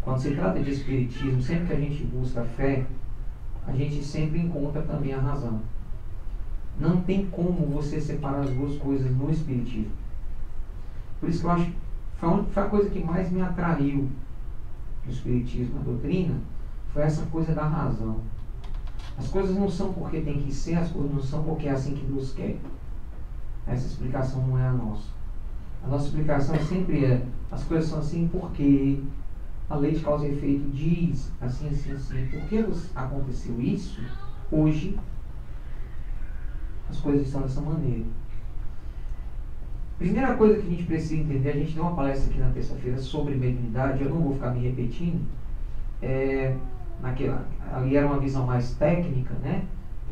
quando se trata de espiritismo, sempre que a gente busca a fé, a gente sempre encontra também a razão. Não tem como você separar as duas coisas no espiritismo. Por isso que eu acho, foi a coisa que mais me atraiu no espiritismo, a doutrina, foi essa coisa da razão. As coisas não são porque tem que ser, as coisas não são porque é assim que Deus quer. Essa explicação não é a nossa. A nossa explicação sempre é, as coisas são assim porque a lei de causa e efeito diz assim, assim, assim. Porque aconteceu isso, hoje as coisas estão dessa maneira. Primeira coisa que a gente precisa entender, a gente deu uma palestra aqui na terça-feira sobre mediunidade, eu não vou ficar me repetindo, ali era uma visão mais técnica, né?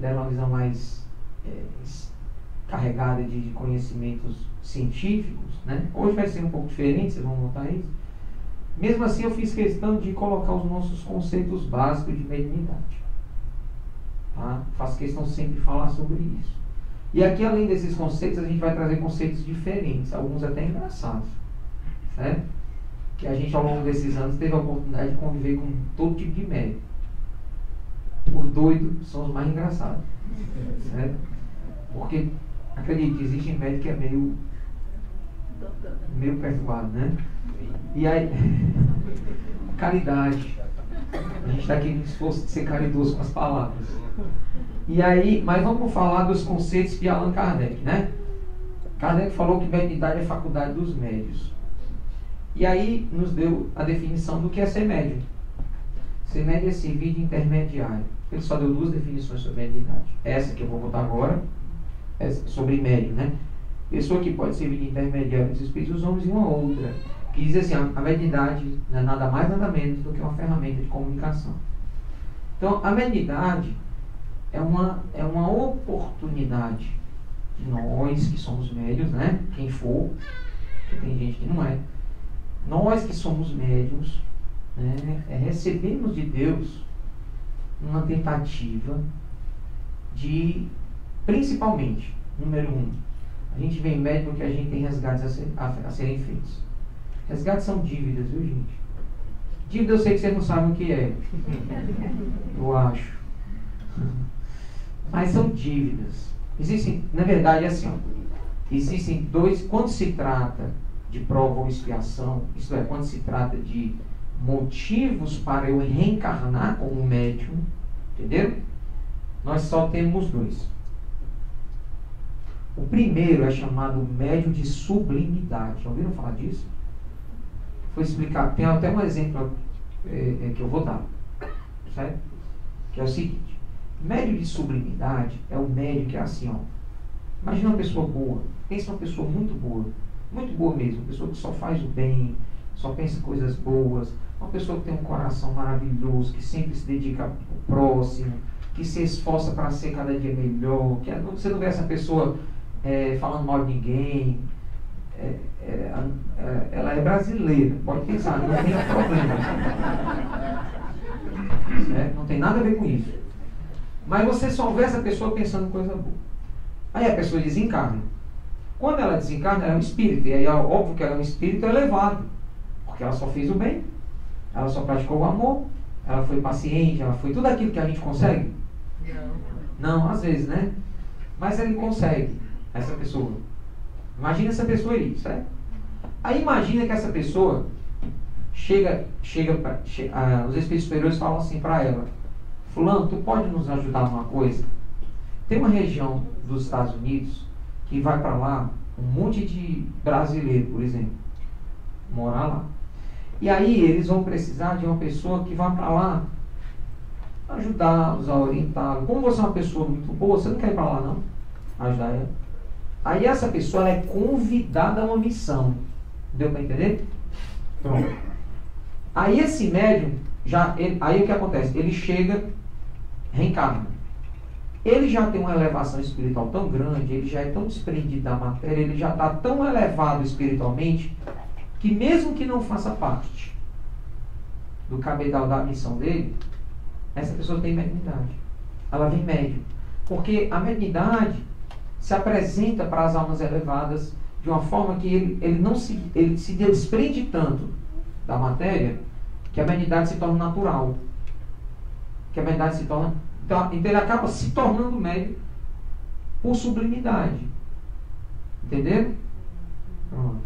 Era uma visão mais carregada de conhecimentos científicos, né? Hoje vai ser um pouco diferente, vocês vão notar isso. Mesmo assim, eu fiz questão de colocar os nossos conceitos básicos de mediunidade. Tá? Faço questão sempre de falar sobre isso. E aqui, além desses conceitos, a gente vai trazer conceitos diferentes, alguns até engraçados, certo? Que a gente, ao longo desses anos, teve a oportunidade de conviver com todo tipo de médium. Os doidos são os mais engraçados, certo? Porque, acredite, existe médium que é meio perturbado, né? E aí, caridade. A gente está aqui no esforço de ser caridoso com as palavras. E aí, mas vamos falar dos conceitos de Allan Kardec, né? Kardec falou que mediunidade é faculdade dos médios. E aí nos deu a definição do que é ser médium. Ser médium é servir de intermediário. Ele só deu duas definições sobre mediunidade. Essa que eu vou botar agora, é sobre médium, né? Pessoa que pode servir de intermediário dos espíritos dos homens, e uma outra, que diz assim, a mediunidade não é nada mais, nada menos do que uma ferramenta de comunicação. Então, a mediunidade é uma oportunidade de nós que somos médiuns, né? Quem for, porque tem gente que não é. Nós que somos médiuns, né? Recebemos de Deus uma tentativa de, principalmente, número 1, a gente vem médium porque a gente tem resgates a serem feitos. Resgates são dívidas, viu, gente? Dívida eu sei que vocês não sabem o que é. Eu acho. Mas são dívidas. Existem, na verdade, é assim, ó, existem dois, quando se trata de prova ou expiação, isto é, quando se trata de motivos para eu reencarnar como médium, entendeu? Nós só temos dois. O primeiro é chamado médium de sublimidade. Já ouviram falar disso? Vou explicar. Tem até um exemplo que eu vou dar, certo? Que é o seguinte: médium de sublimidade é o médium que é assim, ó. Imagina uma pessoa boa. Pensa uma pessoa muito boa mesmo, uma pessoa que só faz o bem, só pensa em coisas boas, uma pessoa que tem um coração maravilhoso, que sempre se dedica ao próximo, que se esforça para ser cada dia melhor, que você não vê essa pessoa falando mal de ninguém. Ela é brasileira, pode pensar, não tem problema. Certo? Não tem nada a ver com isso. Mas você só vê essa pessoa pensando em coisa boa. Aí a pessoa desencarna. Quando ela desencarna, ela é um espírito. E aí é óbvio que ela é um espírito elevado. Porque ela só fez o bem, ela só praticou o amor, ela foi paciente, ela foi tudo aquilo que a gente consegue. Não, às vezes, né? Mas ele consegue, essa pessoa. Imagina essa pessoa aí, certo? Aí imagina que essa pessoa os espíritos superiores falam assim para ela: fulano, tu pode nos ajudar numa coisa? Tem uma região dos Estados Unidos que vai para lá um monte de brasileiro, por exemplo, morar lá. E aí eles vão precisar de uma pessoa que vá para lá ajudá-los, a orientá-los. Como você é uma pessoa muito boa, você não quer ir para lá não? Ajudar ela. Aí essa pessoa ela é convidada a uma missão. Deu para entender? Pronto. Aí esse médium, aí o que acontece? Ele chega, reencarna. Ele já tem uma elevação espiritual tão grande, ele já é tão desprendido da matéria, ele já está tão elevado espiritualmente, que mesmo que não faça parte do cabedal da missão dele, essa pessoa tem mediunidade. Ela vem médium. Porque a mediunidade se apresenta para as almas elevadas de uma forma que ele se desprende tanto da matéria que a mediunidade se torna natural. Que a mediunidade se torna... Então ele acaba se tornando médium por sublimidade. Entenderam? Pronto.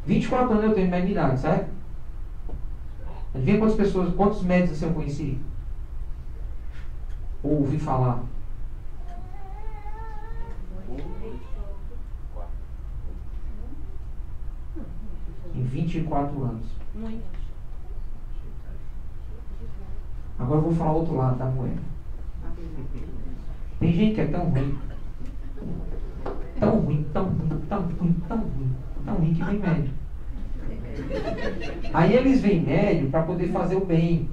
24 anos eu tenho mediunidade, certo? Adivinha quantas pessoas, quantos médicos eu conheci? Ou ouvi falar? Em 24 anos. Agora eu vou falar o outro lado da moeda. Tem gente que é tão ruim. Tão ruim, tão ruim, tão ruim, tão ruim. Tão ruim que vem médio. Aí eles vêm médio para poder fazer o bem.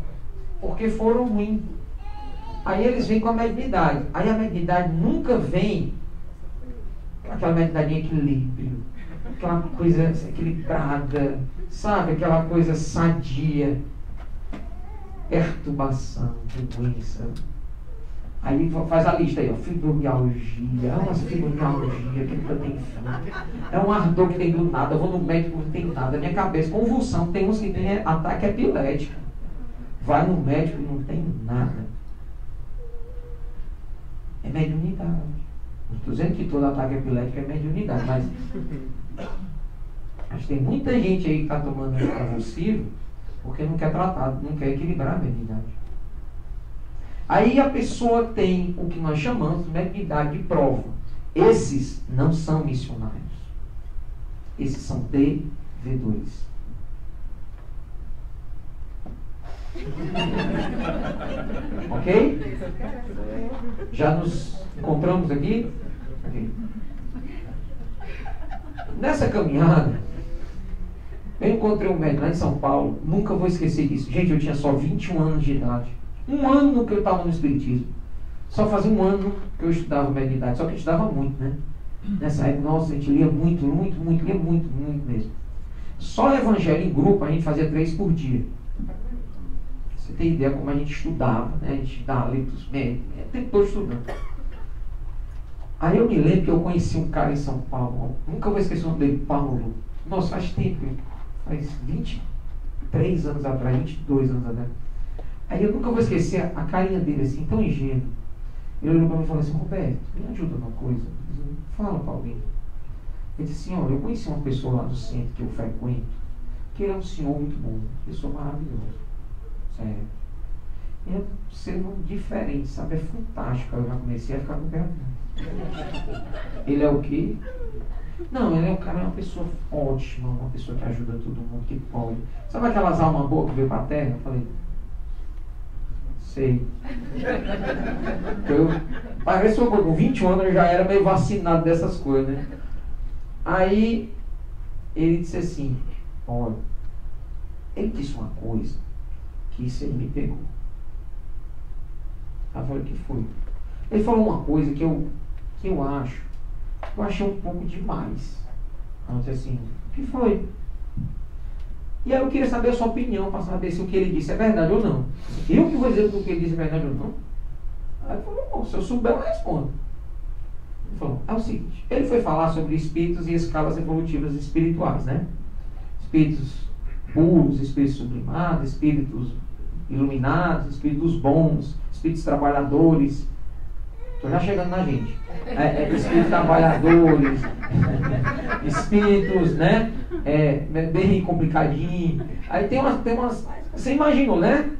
Porque foram ruins. Aí eles vêm com a mediunidade. Aí a mediunidade nunca vem aquela mediunidade em equilíbrio. Aquela coisa equilibrada. Sabe? Aquela coisa sadia. Perturbação, doença. Aí faz a lista aí, ó, fibromialgia, é uma fibromialgia que nunca tem fim. É um ardor que tem do nada, eu vou no médico, não tem nada. Minha cabeça, convulsão, tem uns que tem ataque epilético. Vai no médico e não tem nada. É mediunidade. Não estou dizendo que todo ataque epilético é mediunidade, mas acho que tem muita gente aí que está tomando convulsivo porque não quer tratar, não quer equilibrar a mediunidade. Aí a pessoa tem o que nós chamamos de mediunidade de prova. Esses não são missionários. Esses são devedores. Ok? Já nos encontramos aqui? Okay. Nessa caminhada, eu encontrei um médico lá em São Paulo. Nunca vou esquecer disso. Gente, eu tinha só 21 anos de idade. Um ano que eu estava no Espiritismo. Só fazia um ano que eu estudava mediunidade. Só que eu estudava muito, né? Nessa época, nossa, a gente lia muito, lia muito mesmo. Só evangelho em grupo a gente fazia 3 por dia. Você tem ideia como a gente estudava, né? A gente dava livros médicos, o tempo todo estudando. Aí eu me lembro que eu conheci um cara em São Paulo. Nunca vou esquecer o nome dele, Paulo. Nossa, faz tempo. Faz 23 anos atrás, 22 anos atrás. Aí eu nunca vou esquecer a carinha dele, assim, tão ingênuo. Ele olhou para mim e falou assim: Roberto, me ajuda numa coisa. Eu disse, fala, Paulinho. Ele disse assim: olha, eu conheci uma pessoa lá do centro que eu frequento, que ele é um senhor muito bom, pessoa maravilhosa. Sério. Ele é um ser humano diferente, sabe? É fantástico. Eu já comecei a ficar com perto. Ele é o quê? Não, ele é um cara, uma pessoa ótima, uma pessoa que ajuda todo mundo que pode. Sabe aquelas almas boas que veio para a terra? Eu falei, sei. Parece que eu com 21 anos eu já era meio vacinado dessas coisas, né? Aí ele disse assim: olha, ele disse uma coisa que isso ele me pegou. Aí eu falei: o que foi? Ele falou uma coisa que eu achei um pouco demais. Aí eu disse assim: o que foi? E aí eu queria saber a sua opinião, para saber se o que ele disse é verdade ou não. Eu que vou dizer se o que ele disse é verdade ou não. Aí ele falou: bom, se eu souber, eu respondo. Ele falou: é o seguinte, ele foi falar sobre espíritos e escalas evolutivas espirituais, né? Espíritos puros, espíritos sublimados, espíritos iluminados, espíritos bons, espíritos trabalhadores. Estou já chegando na gente. Espíritos trabalhadores, espíritos, né? Bem complicadinho. Aí tem umas. Você imaginou, né?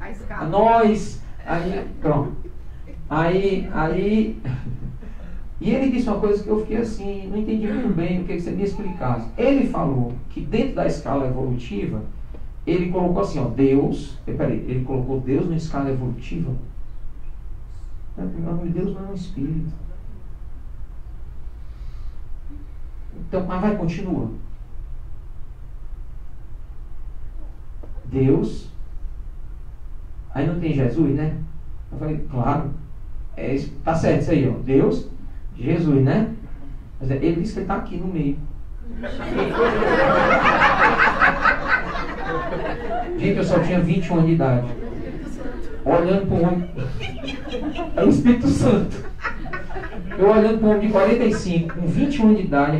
Nós. Aí, pronto. Aí. E ele disse uma coisa que eu fiquei assim, não entendi muito bem o que você me explicasse. Ele falou que dentro da escala evolutiva, ele colocou assim, ó, Deus. Ele colocou Deus na escala evolutiva. Deus não é um espírito. Então, mas vai, continua. Deus. Aí não tem Jesus, né? Eu falei, claro. Tá certo isso aí, ó. Deus, Jesus, né? Mas ele disse que ele está aqui no meio. Gente, eu só tinha 21 anos de idade. Olhando para um homem. É o Espírito Santo. Eu olhando para um homem de 45, com 21 anos de idade,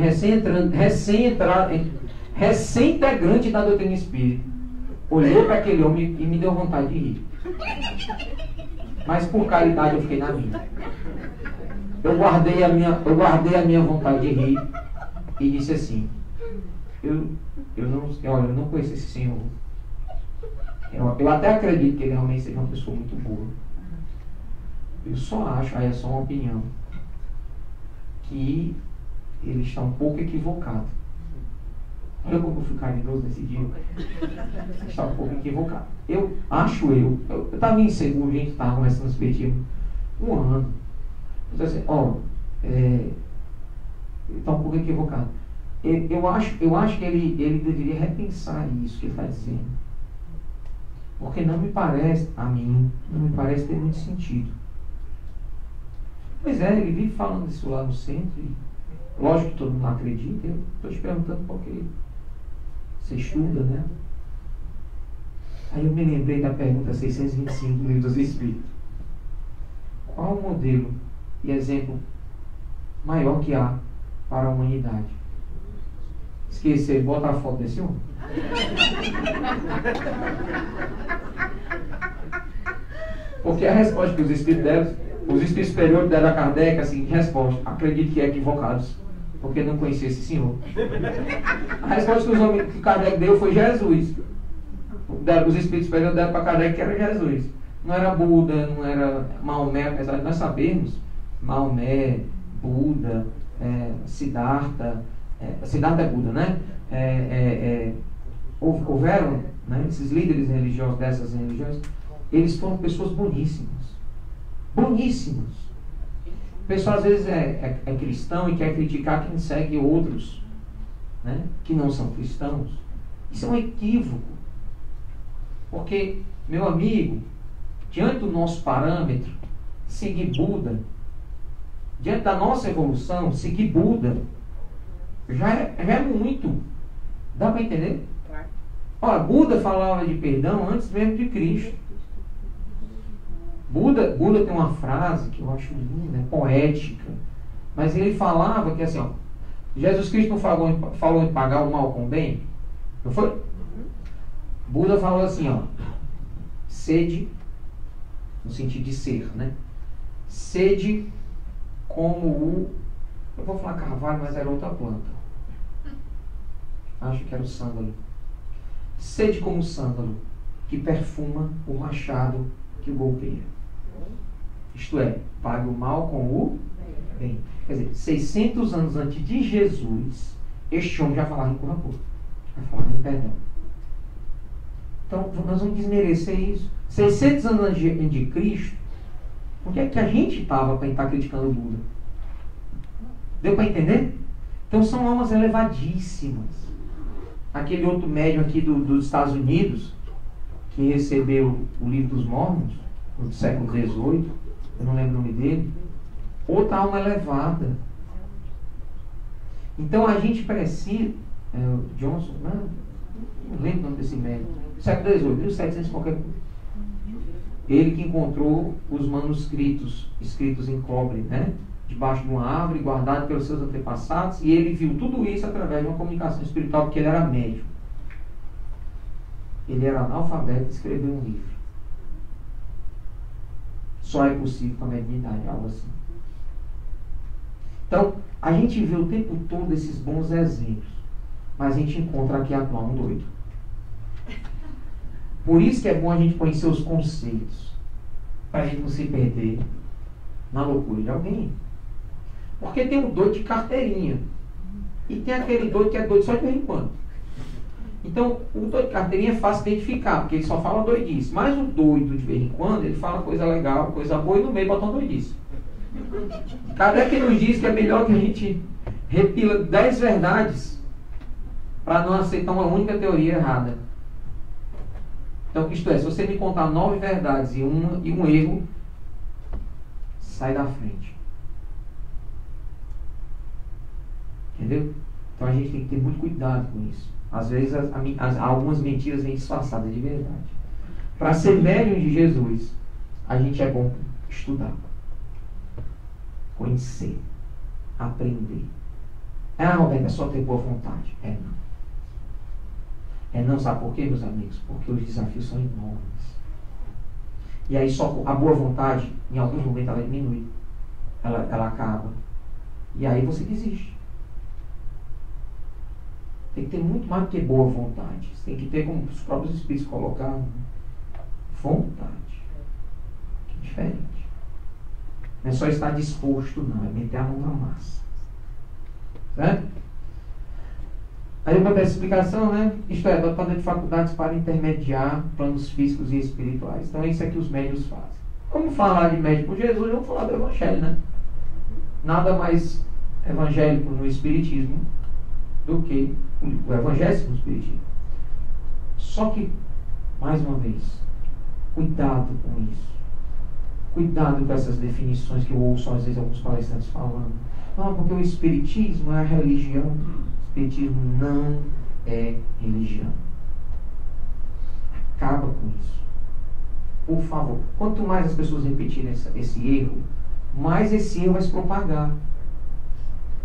recém-integrante da doutrina espírita. olhei para aquele homem e me deu vontade de rir. Mas por caridade eu fiquei na minha. Eu guardei a minha vontade de rir e disse assim, eu não conheço esse senhor. Eu até acredito que ele realmente seja uma pessoa muito boa. Eu só acho, aí é só uma opinião, que ele está um pouco equivocado. Olha como eu fui caridoso nesse dia. Ele está um pouco equivocado. Eu estava inseguro, a gente estava começando a se perder um ano. Eu disse assim, ele está um pouco equivocado. Eu acho que ele deveria repensar isso que ele está dizendo. Porque não me parece ter muito sentido. Pois é, ele vive falando isso lá no centro. E, lógico que todo mundo acredita. Eu estou te perguntando porque você estuda, né? Aí eu me lembrei da pergunta 625 do Livro dos Espíritos. Qual o modelo e exemplo maior que há para a humanidade? Esquecer, bota a foto desse homem. Porque a resposta que os espíritos superiores deram a Kardec, a seguinte resposta: acredito que é equivocados, porque não conhecia esse senhor. A resposta que Kardec deu foi Jesus. Os espíritos superiores deram para Kardec que era Jesus. Não era Buda, não era Maomé, apesar de nós sabermos Maomé, Buda, Siddhartha. Siddhartha é Buda, né? Houveram, né, esses líderes religiosos dessas religiões, eles foram pessoas boníssimas. Boníssimas. O pessoal às vezes é cristão e quer criticar quem segue outros, né, que não são cristãos. Isso é um equívoco. Porque, meu amigo, diante do nosso parâmetro, seguir Buda, diante da nossa evolução, seguir Buda, já é muito. Dá para entender? Olha, Buda falava de perdão antes mesmo de Cristo. Buda tem uma frase que eu acho linda, poética, mas ele falava que assim, Jesus Cristo não falou em pagar o mal com o bem? Não foi? Buda falou assim, sede, no sentido de ser, né? Sede como eu vou falar carvalho, mas era outra planta. Acho que era o sândalo. Sede como o sândalo, que perfuma o machado que o golpeia. Isto é, pague o mal com o bem. Quer dizer, 600 anos antes de Jesus, este homem já falava em cura pouco. Já falava em perdão. Então, nós vamos desmerecer isso. 600 anos antes de Cristo, onde é que a gente estava para estar criticando o Buda? Deu para entender? Então, são almas elevadíssimas. Aquele outro médium aqui dos Estados Unidos, que recebeu o Livro dos Mormons, no século XVIII, eu não lembro o nome dele, outra alma elevada. Então a gente precisa, Johnson, não lembro o nome desse médium, século XVIII, 1700 qualquer coisa. Ele que encontrou os manuscritos escritos em cobre, né? Debaixo de uma árvore, guardado pelos seus antepassados, e ele viu tudo isso através de uma comunicação espiritual, porque ele era médium. Ele era analfabeto e escreveu um livro. Só é possível com a mediunidade, algo assim. Então, a gente vê o tempo todo esses bons exemplos, mas a gente encontra aqui atual um doido. Por isso que é bom a gente conhecer os conceitos, para a gente não se perder na loucura de alguém. Porque tem um doido de carteirinha. E tem aquele doido que é doido só de vez em quando. Então, o doido de carteirinha é fácil identificar, porque ele só fala doidice. Mas o doido, de vez em quando, ele fala coisa legal, coisa boa, e no meio bota uma doidice. Kardec nos diz que é melhor que a gente repila 10 verdades para não aceitar uma única teoria errada. Então, isto é, se você me contar 9 verdades e um erro, sai da frente. Entendeu? Então a gente tem que ter muito cuidado com isso. Às vezes algumas mentiras vêm disfarçadas de verdade. Para ser médium de Jesus, a gente é bom estudar, conhecer, aprender. Roberto, é só ter boa vontade. Não. Não, sabe por quê, meus amigos? Porque os desafios são enormes. E aí só a boa vontade, em alguns momentos, ela diminui. Ela acaba. E aí você desiste. Tem que ter muito mais do que boa vontade. Você tem que ter, como os próprios Espíritos colocaram, vontade. Que é diferente. Não é só estar disposto, não. É meter a mão na massa. Certo? Aí uma dessa explicação, né? Isto é, dotada de faculdades para intermediar planos físicos e espirituais. Então é isso que os médios fazem. Vamos falar de médio por Jesus, vamos falar do Evangelho, né? Nada mais evangélico no Espiritismo do que o evangélico no Espiritismo. Só que, mais uma vez, cuidado com isso. Cuidado com essas definições que eu ouço às vezes alguns palestrantes falando. Não, porque o Espiritismo é a religião. O Espiritismo não é religião. Acaba com isso. Por favor. Quanto mais as pessoas repetirem esse erro, mais esse erro vai se propagar.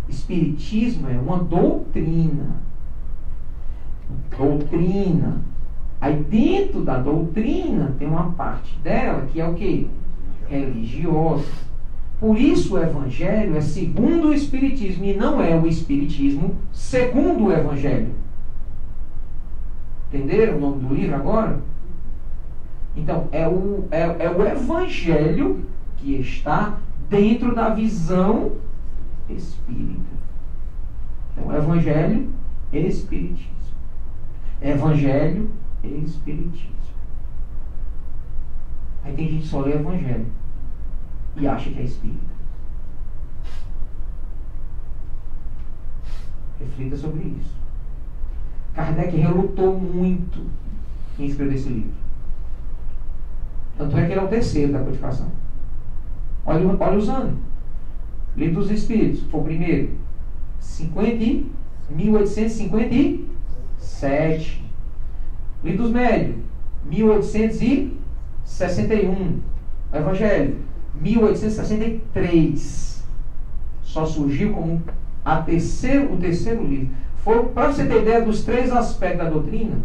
Espiritismo é uma doutrina. Doutrina. Aí dentro da doutrina tem uma parte dela que é o quê? Religiosa. Por isso o Evangelho é segundo o Espiritismo e não é o Espiritismo segundo o Evangelho. Entenderam o nome do livro agora? Então, é o Evangelho que está dentro da visão espírita. Então, Evangelho e Espiritismo. Evangelho e Espiritismo. Aí tem gente que só lê Evangelho e acha que é espírita. Reflita sobre isso. Kardec relutou muito em escrever esse livro. Tanto é que ele é o terceiro da codificação. Olha os anos. Livro dos Espíritos, foi o primeiro. 1857. Livro dos Médios, 1861. O Evangelho, 1863. Só surgiu como o terceiro livro. Foi, para você ter ideia dos três aspectos da doutrina,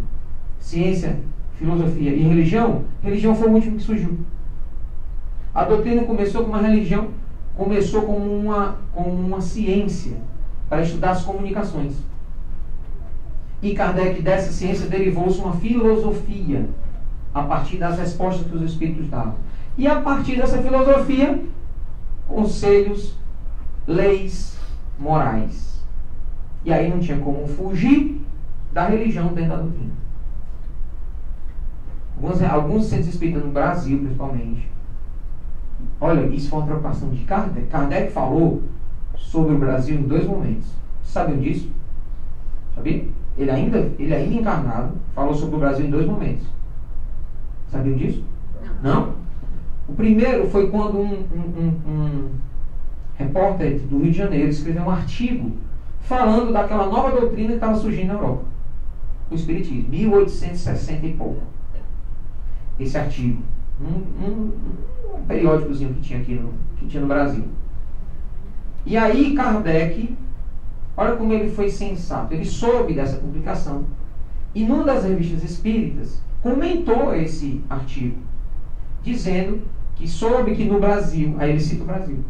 ciência, filosofia e religião, religião foi o último que surgiu. A doutrina começou como uma religião, começou como uma ciência para estudar as comunicações. E Kardec, dessa ciência, derivou-se uma filosofia a partir das respostas que os espíritos davam. E a partir dessa filosofia, conselhos, leis, morais. E aí não tinha como fugir da religião dentro da doutrina. Alguns centros espíritas no Brasil, principalmente. Olha, isso foi uma preocupação de Kardec. Kardec falou sobre o Brasil em 2 momentos. Vocês sabiam disso? Sabia? Ele ainda encarnado, falou sobre o Brasil em 2 momentos. Sabiam disso? Não? O primeiro foi quando um repórter do Rio de Janeiro escreveu um artigo falando daquela nova doutrina que estava surgindo na Europa. O Espiritismo, 1860 e pouco. Esse artigo. Um periódicozinho que tinha no Brasil. E aí Kardec, olha como ele foi sensato. Ele soube dessa publicação. E numa das revistas espíritas, comentou esse artigo, dizendo que soube que no Brasil, aí ele cita o Brasil,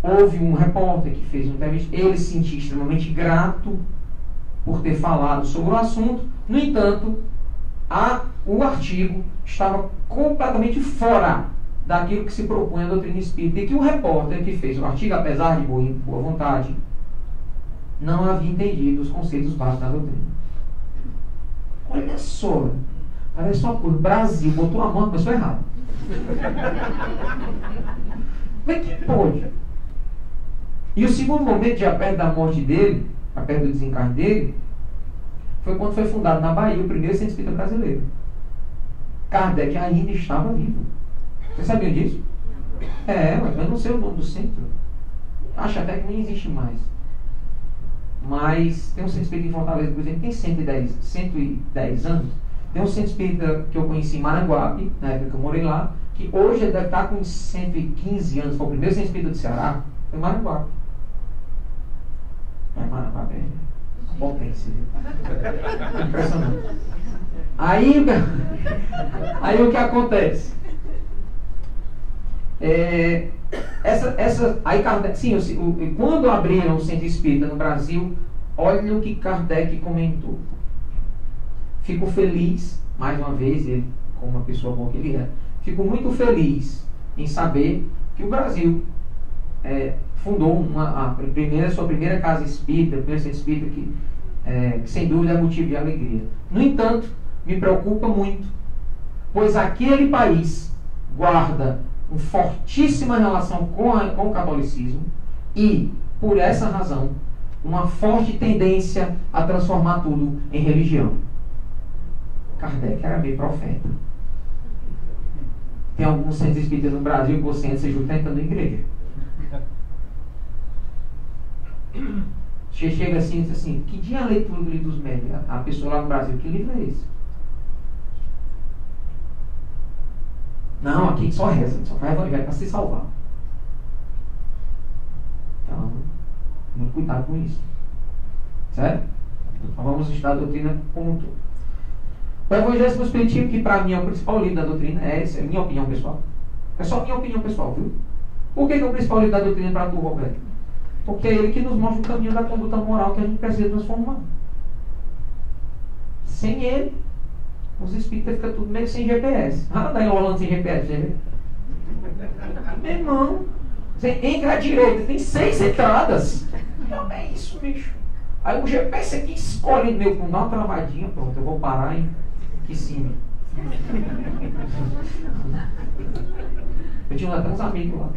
houve um repórter que fez uma entrevista, ele se sentia extremamente grato por ter falado sobre o assunto. No entanto, o artigo estava completamente fora daquilo que se propunha a doutrina espírita, e que o repórter que fez o artigo, apesar de boa vontade, não havia entendido os conceitos básicos da doutrina. Olha só, parece uma coisa, o Brasil botou a mão na pessoa errada. Como é que pode? E o segundo momento, já perto da morte dele, perto do desencarne dele, foi quando foi fundado na Bahia o primeiro centro espírita brasileiro. Kardec ainda estava vivo. Vocês sabiam disso? Eu não sei o nome do centro. Acho até que nem existe mais. Mas tem um centro espírita em Fortaleza, por exemplo, tem 110 anos. Tem um centro espírita que eu conheci em Maranguape, na época que eu morei lá, que hoje ele deve estar com 115 anos. Foi o primeiro centro espírita do Ceará, foi em Maranguape. Maranguape é potência. Impressionante. Aí o que acontece? Aí Kardec, sim, quando abriram o Centro Espírita no Brasil, olha o que Kardec comentou. Fico feliz, mais uma vez, ele, como uma pessoa boa que ele é, fico muito feliz em saber que o Brasil fundou sua primeira casa espírita, o primeiro centro espírita que sem dúvida é motivo de alegria. No entanto, me preocupa muito, pois aquele país guarda uma fortíssima relação com o catolicismo e, por essa razão, uma forte tendência a transformar tudo em religião. Kardec era meio profeta. Tem alguns centros espíritas no Brasil que você entra tentando igreja. Você chega assim e diz assim, que dia é a leitura do Livro dos Médios? A pessoa lá no Brasil, que livro é esse? Não, aqui só reza, só faz evangelho para se salvar. Então, muito cuidado com isso. Certo? Então vamos estudar a doutrina como um todo. O Evangelho do Espiritismo, que para mim é o principal livro da doutrina, essa é a minha opinião pessoal. É só minha opinião pessoal, viu? Por que é o principal livro da doutrina para tu, Roberto? Porque é ele que nos mostra o caminho da conduta moral que a gente precisa transformar. Sem ele, os espíritas ficam tudo meio sem GPS. Ah, daí enrolando sem GPS, né? Meu irmão, você entra à direita, tem 6 entradas. Então é isso, bicho. Aí o GPS aqui escolhe meu, com uma travadinha, pronto, eu vou parar em Kissimmee. Eu tinha até uns amigos lá.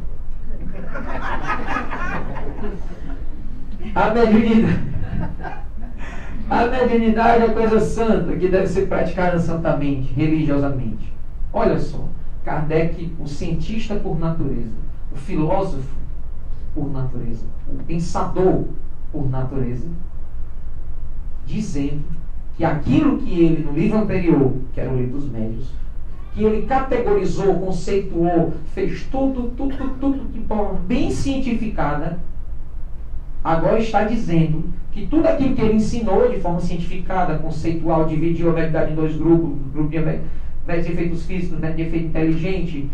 A mediunidade é coisa santa que deve ser praticada santamente, religiosamente. Olha só, Kardec, o cientista por natureza, o filósofo por natureza, o pensador por natureza, dizendo que aquilo que ele, no livro anterior, que era o Livro dos Médios, que ele categorizou, conceituou, fez tudo de forma bem cientificada, agora está dizendo que tudo aquilo que ele ensinou de forma cientificada, conceitual, dividiu a mediunidade em 2 grupos, grupo de médios de efeitos físicos, médio de efeito inteligente,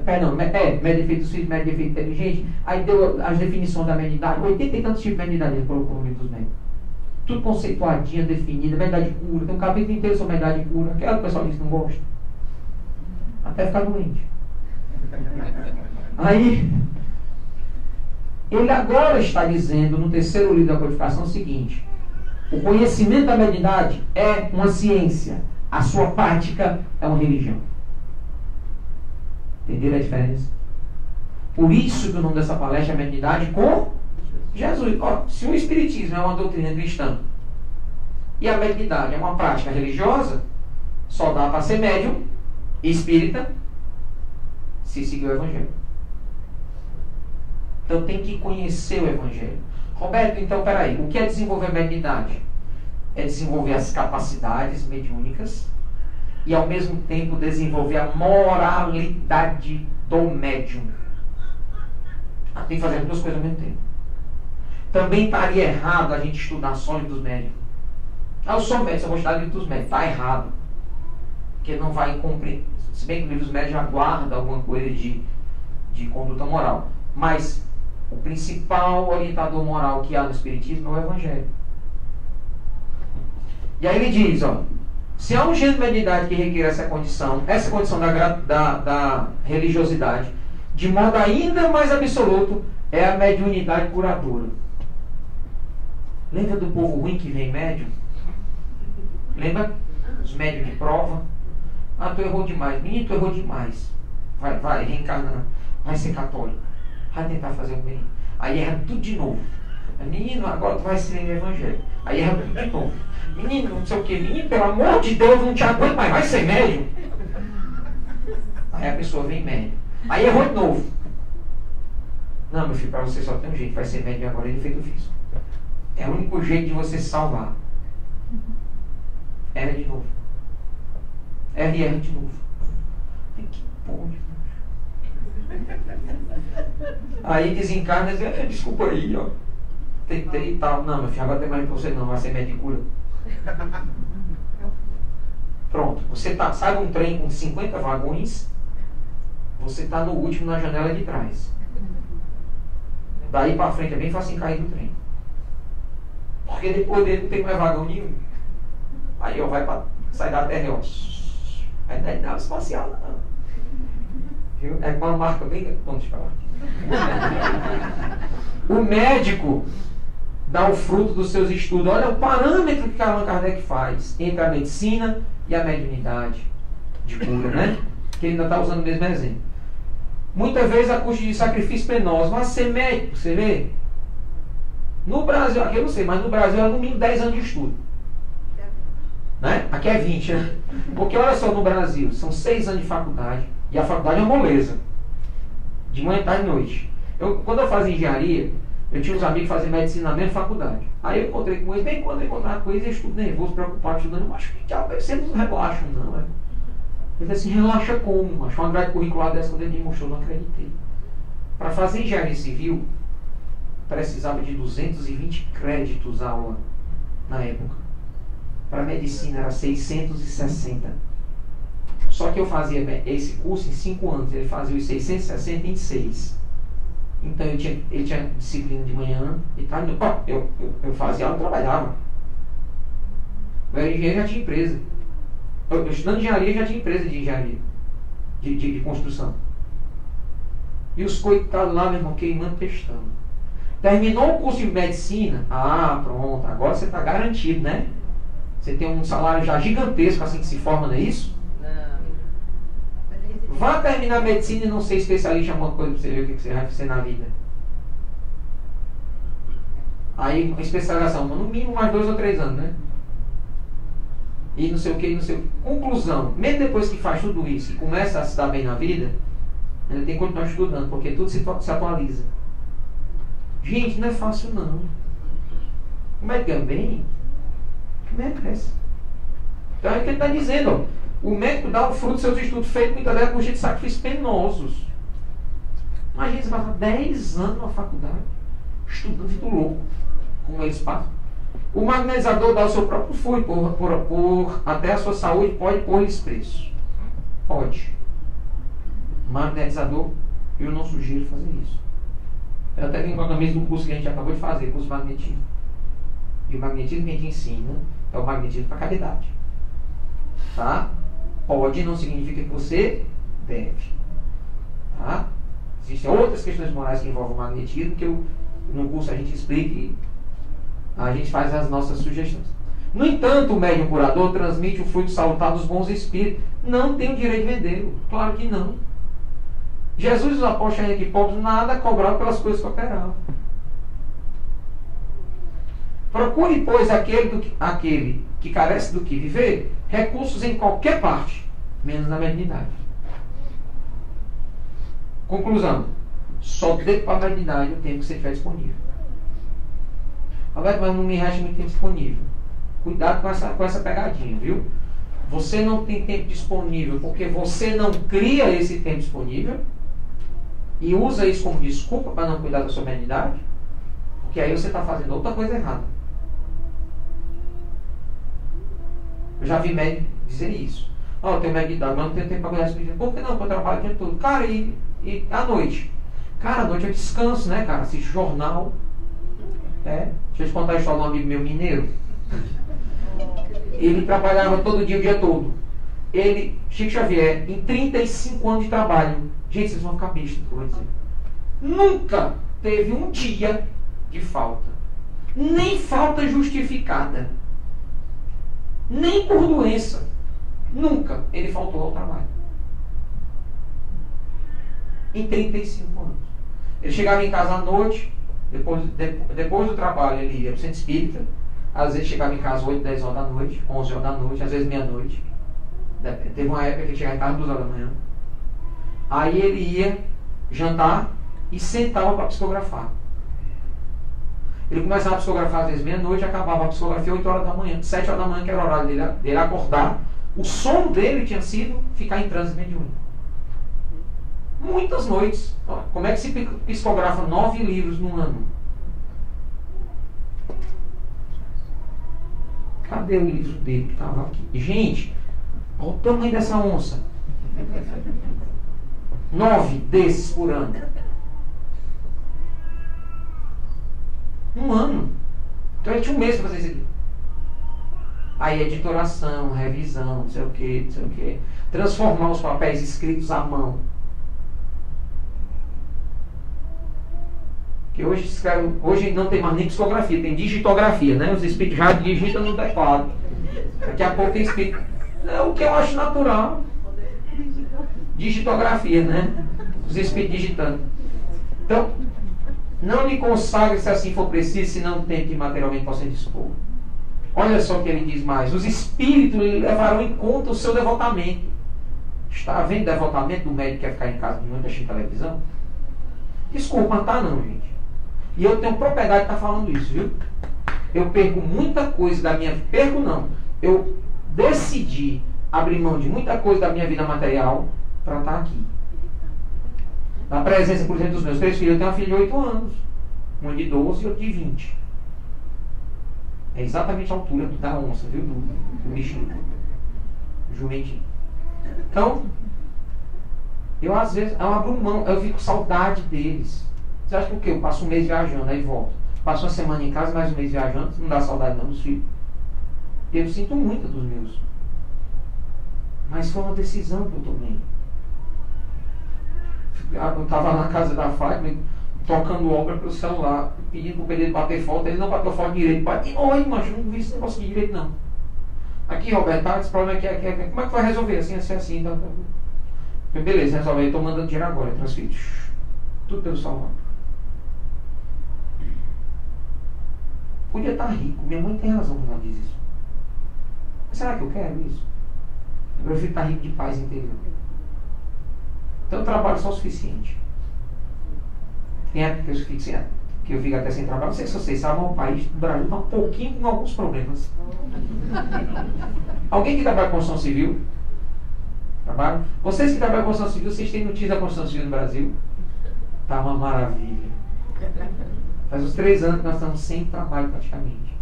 médio de efeitos físicos, médio de efeito inteligente, aí deu as definições da mediunidade, 80 e tantos tipos de mediunidade ele colocou no Livro dos Médios. Tudo conceituadinha, definida, mediunidade de cura, tem um capítulo inteiro sobre mediunidade de cura, aquela que o pessoal diz que não gosta. Até ficar doente. Aí, ele agora está dizendo, no terceiro livro da codificação, o seguinte: o conhecimento da mediunidade é uma ciência, a sua prática é uma religião. Entenderam a diferença? Por isso que o nome dessa palestra é Mediunidade com Jesus. Ó, se o Espiritismo é uma doutrina cristã e a mediunidade é uma prática religiosa, só dá para ser médium espírita se seguir o Evangelho. Então tem que conhecer o Evangelho. Roberto, então peraí, o que é desenvolver a mediunidade? É desenvolver as capacidades mediúnicas e ao mesmo tempo desenvolver a moralidade do médium. Tem que fazer as 2 coisas ao mesmo tempo. Também estaria errado a gente estudar só livros dos médiuns. Eu sou médium, eu vou estudar livros dos médiuns. Está errado. Porque não vai compreender. Se bem que o livro dos médiuns já guarda alguma coisa de conduta moral. Mas o principal orientador moral que há no Espiritismo é o Evangelho. E aí ele diz, ó, se há um gênero de mediunidade que requer essa condição da religiosidade, de modo ainda mais absoluto, é a mediunidade curadora. Lembra do povo ruim que vem médium? Lembra? Os médios de prova. Ah, tu errou demais. Menino, tu errou demais. Vai reencarnar. Vai ser católico. Vai tentar fazer o bem. Aí erra tudo de novo. Menino, agora tu vai se ler no Evangelho. Aí erra tudo de novo. Menino, não sei o que. Menino, pelo amor de Deus, não te aguento mais. Vai ser médium. Aí a pessoa vem médium. Aí errou de novo. Não, meu filho, para você só tem um jeito. Vai ser médium agora, ele fez o físico. É o único jeito de você se salvar. Erra de novo. Erra e erra de novo. Que porra. Aí desencarna e diz, desculpa aí, ó. Tentei e tal. Não, meu filho, agora tem mais pra você não. Vai ser médium de cura. Pronto, você sai de um trem com 50 vagões, você está no último na janela de trás. Daí para frente é bem fácil cair do trem. Porque depois dele não tem mais vagão nenhum. Aí ó, sai da terra, ó. Aí não é nave espacial, não. Viu? É uma marca bem. Vamos falar. O médico dá o fruto dos seus estudos. Olha o parâmetro que Allan Kardec faz entre a medicina e a mediunidade de cura, né? Que ele ainda está usando o mesmo exemplo. Muitas vezes a custa de sacrifício penoso. Mas ser médico, você vê? No Brasil, aqui eu não sei, mas no Brasil é no mínimo 10 anos de estudo. Né? Aqui é 20, né? Porque olha só, no Brasil, são 6 anos de faculdade. E a faculdade é uma moleza. De manhã, tarde e noite. Quando eu fazia engenharia, eu tinha uns amigos que faziam medicina na mesma faculdade. Aí eu encontrei com eles, bem quando eu encontrava com eles, eu estudo nervoso, preocupado, estudando. Mas que diabo, vocês não relaxam, não, é? Ele disse assim, relaxa como? Mas uma grade curricular dessa, quando ele me mostrou, eu não acreditei. Para fazer engenharia civil, precisava de 220 créditos aula na época. Para medicina era 660. Só que eu fazia esse curso em 5 anos, ele fazia os 660 em 6. Então ele tinha disciplina de manhã e tarde. Eu fazia aula e trabalhava. Eu era engenheiro e já tinha empresa. Eu estudando engenharia já tinha empresa de engenharia, de construção. E os coitados lá, meu irmão, queimando, testando. Terminou o curso de medicina, pronto, agora você está garantido, né? Você tem um salário já gigantesco assim que se forma, não é isso? Não. Vá terminar a medicina e não ser especialista em alguma coisa para você ver o que você vai fazer na vida. Aí, uma especialização, no mínimo mais 2 ou 3 anos, né? E não sei o que, não sei o que. Conclusão, mesmo depois que faz tudo isso e começa a se dar bem na vida, ainda tem que continuar estudando, porque tudo se atualiza. Gente, não é fácil não. Como é que ganha bem? Merece. Então é o que ele está dizendo, ó. O médico dá o fruto dos seus estudos feitos muitas vezes com jeito de sacrifícios penosos. Imagina você passar 10 anos na faculdade estudando feito louco, como eles passam. O magnetizador dá o seu próprio fluido por até a sua saúde, pode pôr-lhes preço. Pode. Magnetizador, eu não sugiro fazer isso. Eu até tenho uma camisa do curso que a gente acabou de fazer, curso de magnetismo. E o magnetismo que a gente ensina é o magnetismo para caridade. Tá? Pode não significa que você deve. Tá? Existem outras questões morais que envolvem o magnetismo que no curso a gente explica e a gente faz as nossas sugestões. No entanto, o médium curador transmite o fruto salutar dos bons espíritos. Não tem o direito de vendê-lo. Claro que não. Jesus e os apóstolos ainda que pobres nada cobravam pelas coisas que operavam. Procure, pois, aquele que carece do que viver, recursos em qualquer parte, menos na mediunidade. Conclusão. Só dê para a mediunidade o tempo que você tiver disponível. Roberto, mas não me resta muito tempo disponível. Cuidado com essa pegadinha, viu? Você não tem tempo disponível porque você não cria esse tempo disponível e usa isso como desculpa para não cuidar da sua mediunidade, porque aí você está fazendo outra coisa errada. Eu já vi médico dizer isso. Eu tenho mediunidade, mas não tenho tempo para cuidar da mediunidade. Por que não? Porque eu trabalho o dia todo. Cara, e à noite? Cara, à noite eu descanso, né, cara? Assisto jornal. Deixa eu te contar a história de um amigo meu mineiro. Ele trabalhava todo dia, o dia todo. Chico Xavier, em 35 anos de trabalho, gente, vocês vão ficar bestos, que eu vou dizer. Nunca teve um dia de falta. Nem falta justificada. Nem por doença. Nunca ele faltou ao trabalho. Em 35 anos. Ele chegava em casa à noite, depois do trabalho ele ia para o centro espírita. Às vezes chegava em casa 8, 10 horas da noite, 11 horas da noite, às vezes meia-noite. Teve uma época que ele chegava em casa 2 horas da manhã. Aí ele ia jantar e sentava para psicografar. Ele começava a psicografar às vezes meia-noite e acabava a psicografia 8 horas da manhã, 7 horas da manhã, que era o horário dele acordar. O sono dele tinha sido ficar em transe mediúnico. Muitas noites. Como é que se psicografa 9 livros num ano? Cadê o livro dele que estava aqui? Gente, Olha o tamanho dessa onça. 9 desses por ano. Um ano. Então ele tinha um mês para fazer isso aqui. Aí editoração, revisão, não sei o que, não sei o que. Transformar os papéis escritos à mão. Que hoje não tem mais nem psicografia, tem digitografia, né? Os espíritos já digitam no teclado. Daqui a pouco tem espírito. É o que eu acho natural. Digitografia, né? Os espíritos digitando. Então, não lhe consagre se assim for preciso, se não tem que materialmente possa dispor. Olha só o que ele diz mais. Os espíritos levarão em conta o seu devotamento. Está havendo devotamento do médico que quer ficar em casa de noite assistindo televisão? Desculpa, não tá não, gente. E eu tenho propriedade de estar falando isso, viu? Eu perco muita coisa da minha... Perco não. Eu decidi abrir mão de muita coisa da minha vida material para estar aqui. Na presença, por exemplo, dos meus 3 filhos, eu tenho uma filha de 8 anos. Uma de 12 e outra de 20. É exatamente a altura da onça, viu? Do bichinho. Do jumentinho. Então, eu às vezes, eu abro mão, eu fico com saudade deles. Você acha que o quê? Eu passo um mês viajando, aí volto. Passo uma semana em casa, mais um mês viajando, não dá saudade não dos filhos. Eu sinto muito dos meus. Mas foi uma decisão que eu tomei. Eu estava na casa da Fátima, tocando obra pelo celular, pedindo para o pedreiro bater foto, ele não bateu foto direito. Oi, macho, não vi esse negócio de direito não. Aqui, Roberto, esse problema aqui é como é que vai resolver? Assim, assim, assim. Então, beleza, resolve. Eu estou mandando dinheiro agora, transfiro. Tudo pelo celular. Podia estar rico. Minha mãe tem razão quando ela diz isso. Mas será que eu quero isso? Eu prefiro estar rico de paz interior. Então eu trabalho só o suficiente. Tem época que eu fico até sem trabalho. Não sei se vocês sabem, o país do Brasil está um pouquinho com alguns problemas. Alguém que trabalha com construção civil? Trabalho? Vocês que trabalham com construção civil, vocês têm notícia da construção civil no Brasil? Está uma maravilha. Faz uns 3 anos que nós estamos sem trabalho praticamente.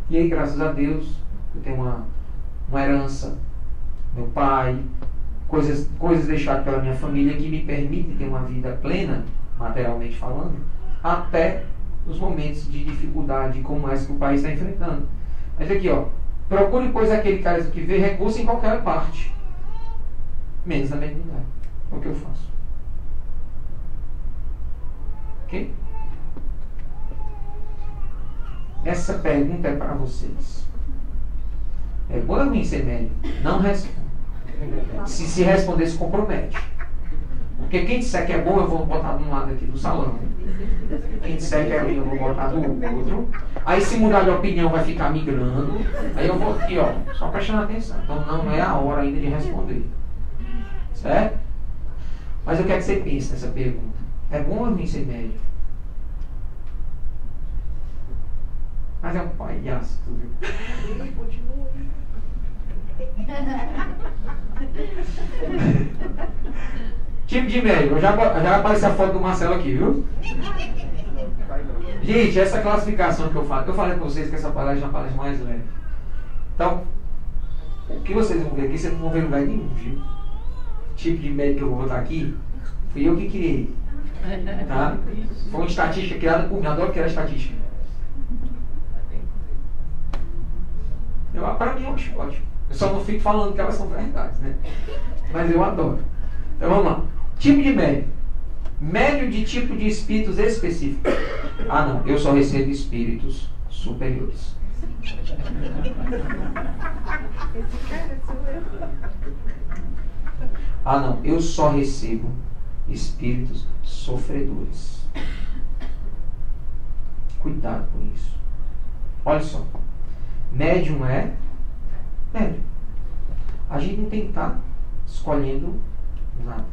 E aí, graças a Deus, eu tenho uma herança, meu pai, coisas deixadas pela minha família que me permitem ter uma vida plena, materialmente falando, até os momentos de dificuldade como essa que o país está enfrentando. Mas aqui, ó, procure, pois, aquele cara que vê recurso em qualquer parte, menos na mediunidade. É o que eu faço. Ok? Essa pergunta é para vocês. É bom ou ruim ser médium? Não responde. Se responder, se compromete. Porque quem disser que é bom, eu vou botar de um lado aqui do salão. Quem disser que é ruim, eu vou botar do outro. Aí se mudar de opinião, vai ficar migrando. Aí eu vou aqui, ó, só prestando atenção. Então não é a hora ainda de responder. Certo? Mas eu quero que você pense nessa pergunta. É bom ou ruim ser médium? Mas é um palhaço, tu viu? Tipo de médium, já apareceu a foto do Marcelo aqui, viu? Gente, essa classificação que eu falo, eu falei para vocês que essa palestra é uma palestra mais leve. Então, o que vocês vão ver aqui, vocês não vão ver lugar nenhum, viu? Tipo de médium que eu vou botar aqui, fui eu que criei. Tá? Foi uma estatística criada por mim, adoro criar estatística. Para mim é um ótimo. Eu só não fico falando que elas são verdades, né? Mas eu adoro. Então vamos lá. Tipo de médium. Médium de tipo de espíritos específicos. Ah não, eu só recebo espíritos superiores. Ah não, eu só recebo espíritos sofredores. Cuidado com isso. Olha só. Médium é médium. A gente não tem que estar escolhendo nada.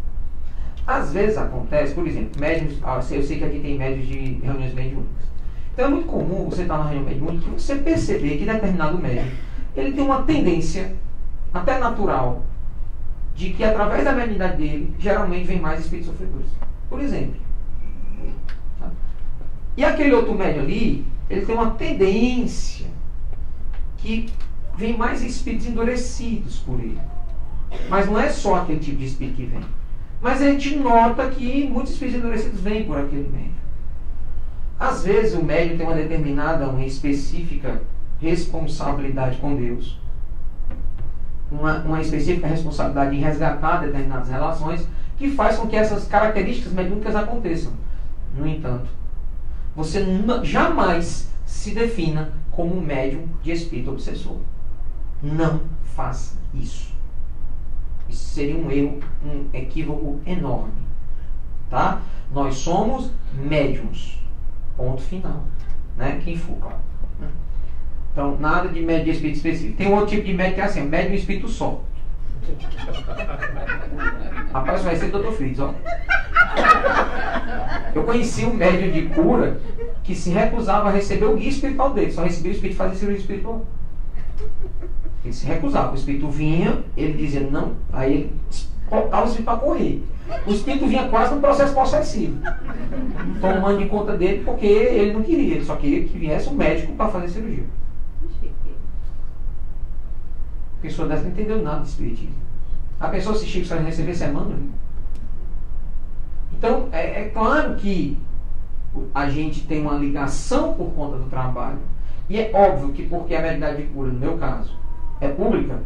Às vezes acontece, por exemplo, médiums, eu sei que aqui tem médios de reuniões mediúnicas. Então é muito comum você estar na reunião mediúnica e você perceber que determinado médium, ele tem uma tendência, até natural, de que através da mediunidade dele, geralmente vem mais espíritos sofredores. Por exemplo. Tá? E aquele outro médium ali, ele tem uma tendência que vem mais espíritos endurecidos por ele. Mas não é só aquele tipo de espírito que vem. Mas a gente nota que muitos espíritos endurecidos vêm por aquele médium. Às vezes o médium tem uma determinada, uma específica responsabilidade com Deus. Uma específica responsabilidade em resgatar determinadas relações que faz com que essas características mediúnicas aconteçam. No entanto, você jamais se defina como um médium de espírito obsessor. Não faça isso. Isso seria um erro, um equívoco enorme. Tá? Nós somos médiums. Ponto final. Né? Quem for, claro. Então, nada de médium de espírito específico. Tem um outro tipo de médium que é assim, médium de espírito só. Rapaz, vai ser Dr. Fritz, ó. Eu conheci um médium de cura que se recusava a receber o guia espiritual dele, só recebia o espírito fazer cirurgia espiritual. Ele se recusava, o espírito vinha, ele dizia não, aí ele botava o espírito para correr. O espírito vinha quase num processo possessivo, tomando de conta dele, porque ele não queria, ele só queria que viesse um médico para fazer cirurgia. A pessoa dessa não entendeu nada de espiritismo. A pessoa se Chico só receber semana. Então, é claro que a gente tem uma ligação por conta do trabalho. E é óbvio que porque a mediunidade de cura, no meu caso, é pública,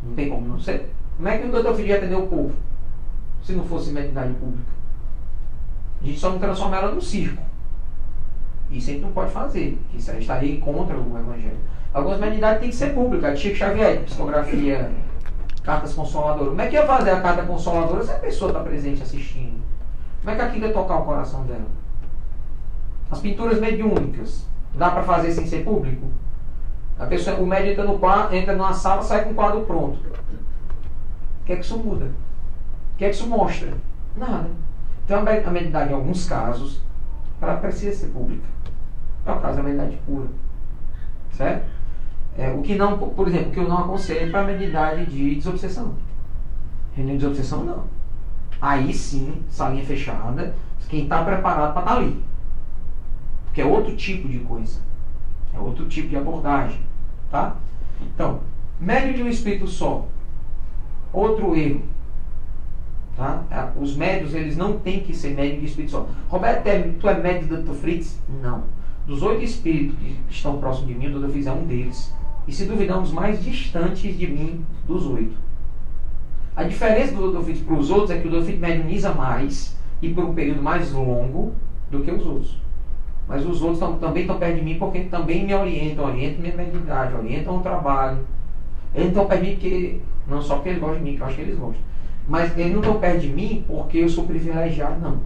não tem como não ser. Como é que o doutor Felipe ia atender o povo se não fosse mediunidade pública? A gente só não transforma ela num circo. Isso a gente não pode fazer, que isso aí estaria contra o Evangelho. Algumas mediunidades têm que ser públicas. A de Chico Xavier, psicografia, cartas consoladoras. Como é que ia fazer a carta consoladora se a pessoa está presente assistindo? Como é que aquilo ia tocar o coração dela? As pinturas mediúnicas, dá para fazer sem ser público? A pessoa, o médium entra no quarto, entra numa sala, sai com o quadro pronto. O que é que isso muda? O que é que isso mostra? Nada. Então a mediunidade, em alguns casos, ela precisa ser pública. É o caso da mediunidade pura. Certo? O que não, por exemplo, o que eu não aconselho para a mediunidade de desobsessão. Reunião de desobsessão, não. Aí sim, salinha fechada, quem está preparado para estar ali. Porque é outro tipo de coisa. É outro tipo de abordagem. Tá? Então, médium de um espírito só. Outro erro. Tá? Os médios, eles não têm que ser médium de espírito só. Roberto, tu é médium do Dr. Fritz? Não. Dos 8 espíritos que estão próximos de mim, o Dr. Fritz é um deles. E se duvidar, um dos mais distantes de mim dos 8. A diferença do Dr. Fritz para os outros é que o Dr. Fritz mediuniza mais e por um período mais longo do que os outros. Mas os outros também estão perto de mim porque também me orientam minha mediunidade, orientam o trabalho. Eles não estão perto de mim porque, não só porque eles gostam de mim, que eu acho que eles gostam. Mas eles não estão perto de mim porque eu sou privilegiado, não.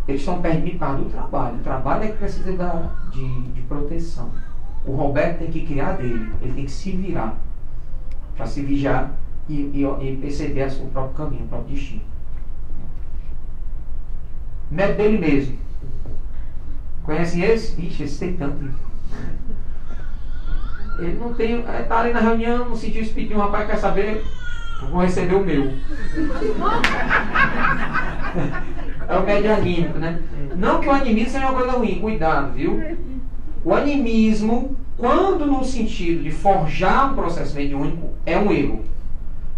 Eles estão perto de mim por causa do trabalho. O trabalho é que precisa de proteção. O Roberto tem que criar dele. Ele tem que se virar para se vigiar e perceber o próprio caminho, o próprio destino. Método dele mesmo. Conhecem esse? Ixi, esse tem tanto. Ele não tem... Está ali na reunião, não sentiu o espírito de um rapaz, quer saber... Vou receber o meu. É o médio anímico, né? Não que o animismo seja uma coisa ruim, cuidado, viu? O animismo, quando no sentido de forjar um processo mediúnico, é um erro.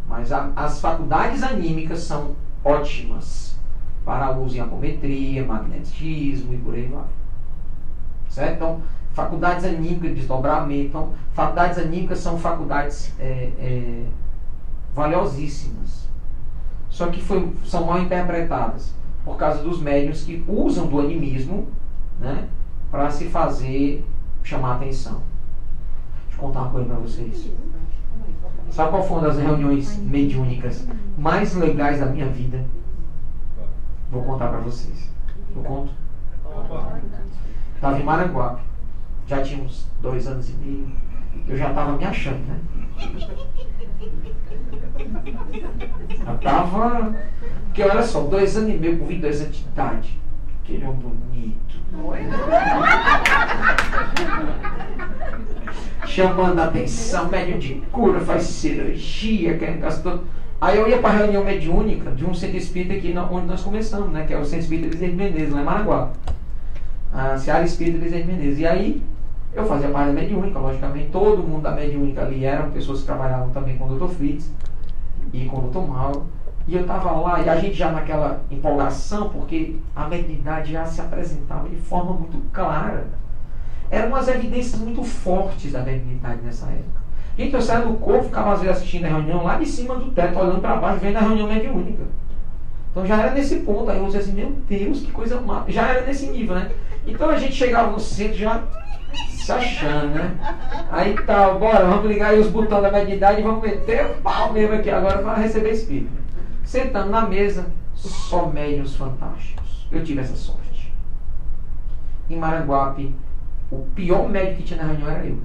Mas as faculdades anímicas são ótimas para uso em apometria, magnetismo e por aí vai. Certo? Então, faculdades anímicas de desdobramento. Então, faculdades anímicas são faculdades valiosíssimas. Só que são mal interpretadas por causa dos médiuns que usam do animismo, né, para se fazer chamar a atenção. Deixa eu contar uma coisa para vocês. Sabe qual foi uma das reuniões mediúnicas mais legais da minha vida? Vou contar para vocês. Eu conto? Estava em Maranguape. Já tinha uns 2 anos e meio. Eu já estava me achando, né? Eu estava... Porque olha só, 2 anos e meio com 22 anos de idade. Que ele é um bonito. Chamando a atenção, médium de cura, faz cirurgia, querendo gastar. Aí eu ia para a reunião mediúnica de um centro espírita aqui onde nós começamos, né? Que é o Centro Espírita Eliseu de Menezes, lá em Maranguá. A Seara Espírita Eliseu de Menezes. E aí Eu fazia parte da mediúnica, logicamente. Todo mundo da mediúnica ali eram pessoas que trabalhavam também com o Dr. Fritz e com o Dr. Mauro. E eu estava lá, e a gente já naquela empolgação, porque a mediunidade já se apresentava de forma muito clara. Eram umas evidências muito fortes da mediunidade nessa época. Gente, eu saía do corpo, ficava às vezes assistindo a reunião lá de cima do teto, olhando para baixo, vendo a reunião mediúnica. Então já era nesse ponto. Aí eu dizia assim, meu Deus, que coisa má. Já era nesse nível, né? Então a gente chegava no centro já se achando, né? Aí tá, bora, vamos ligar aí os botões da mediunidade e vamos meter o pau mesmo aqui agora para receber espírito. Sentando na mesa, só médiuns fantásticos. Eu tive essa sorte. Em Maranguape, o pior médium que tinha na reunião era eu.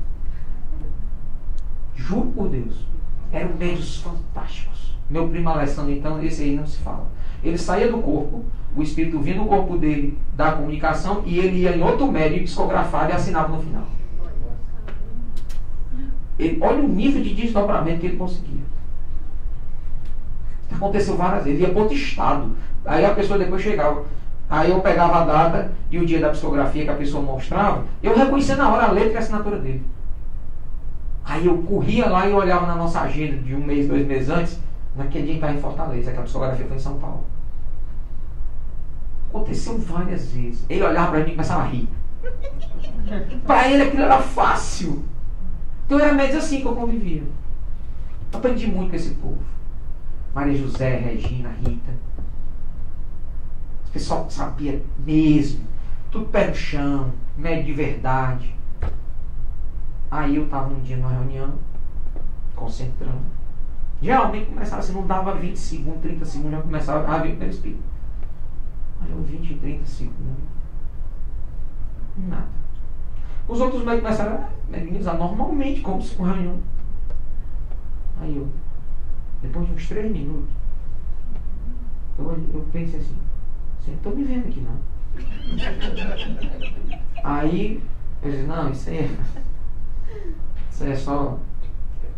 Juro por Deus. Eram médiuns fantásticos. Meu primo Alessandro, então, esse aí não se fala. Ele saía do corpo, o espírito vinha no corpo dele da comunicação e ele ia em outro médium psicografado e assinava no final. Olha o nível de desdobramento que ele conseguia. Aconteceu várias vezes, ele ia para outro estado. Aí a pessoa depois chegava. Aí eu pegava a data e o dia da psicografia que a pessoa mostrava, eu reconhecia na hora a letra e a assinatura dele. Aí eu corria lá e olhava na nossa agenda de 1 mês, 2 meses antes, naquele dia que estava em Fortaleza, que a psicografia foi em São Paulo. Aconteceu várias vezes. Ele olhava para mim e começava a rir. Para ele aquilo era fácil. Então era médios assim que eu convivia. Aprendi muito com esse povo. Maria José, Regina, Rita. O pessoal sabia mesmo. Tudo pé no chão, médio de verdade. Aí eu estava um dia numa reunião, concentrando. Geralmente começava assim, não dava 20 segundos, 30 segundos, já começava a vir o primeiro espírito. Aí eu 20, 30 segundos. Nada. Os outros médicos começaram a minimizar normalmente, como se com reunião. Aí eu, depois de uns 3 minutos, eu pensei assim, vocês não estão me vendo aqui não. Aí eu disse, não, isso é só,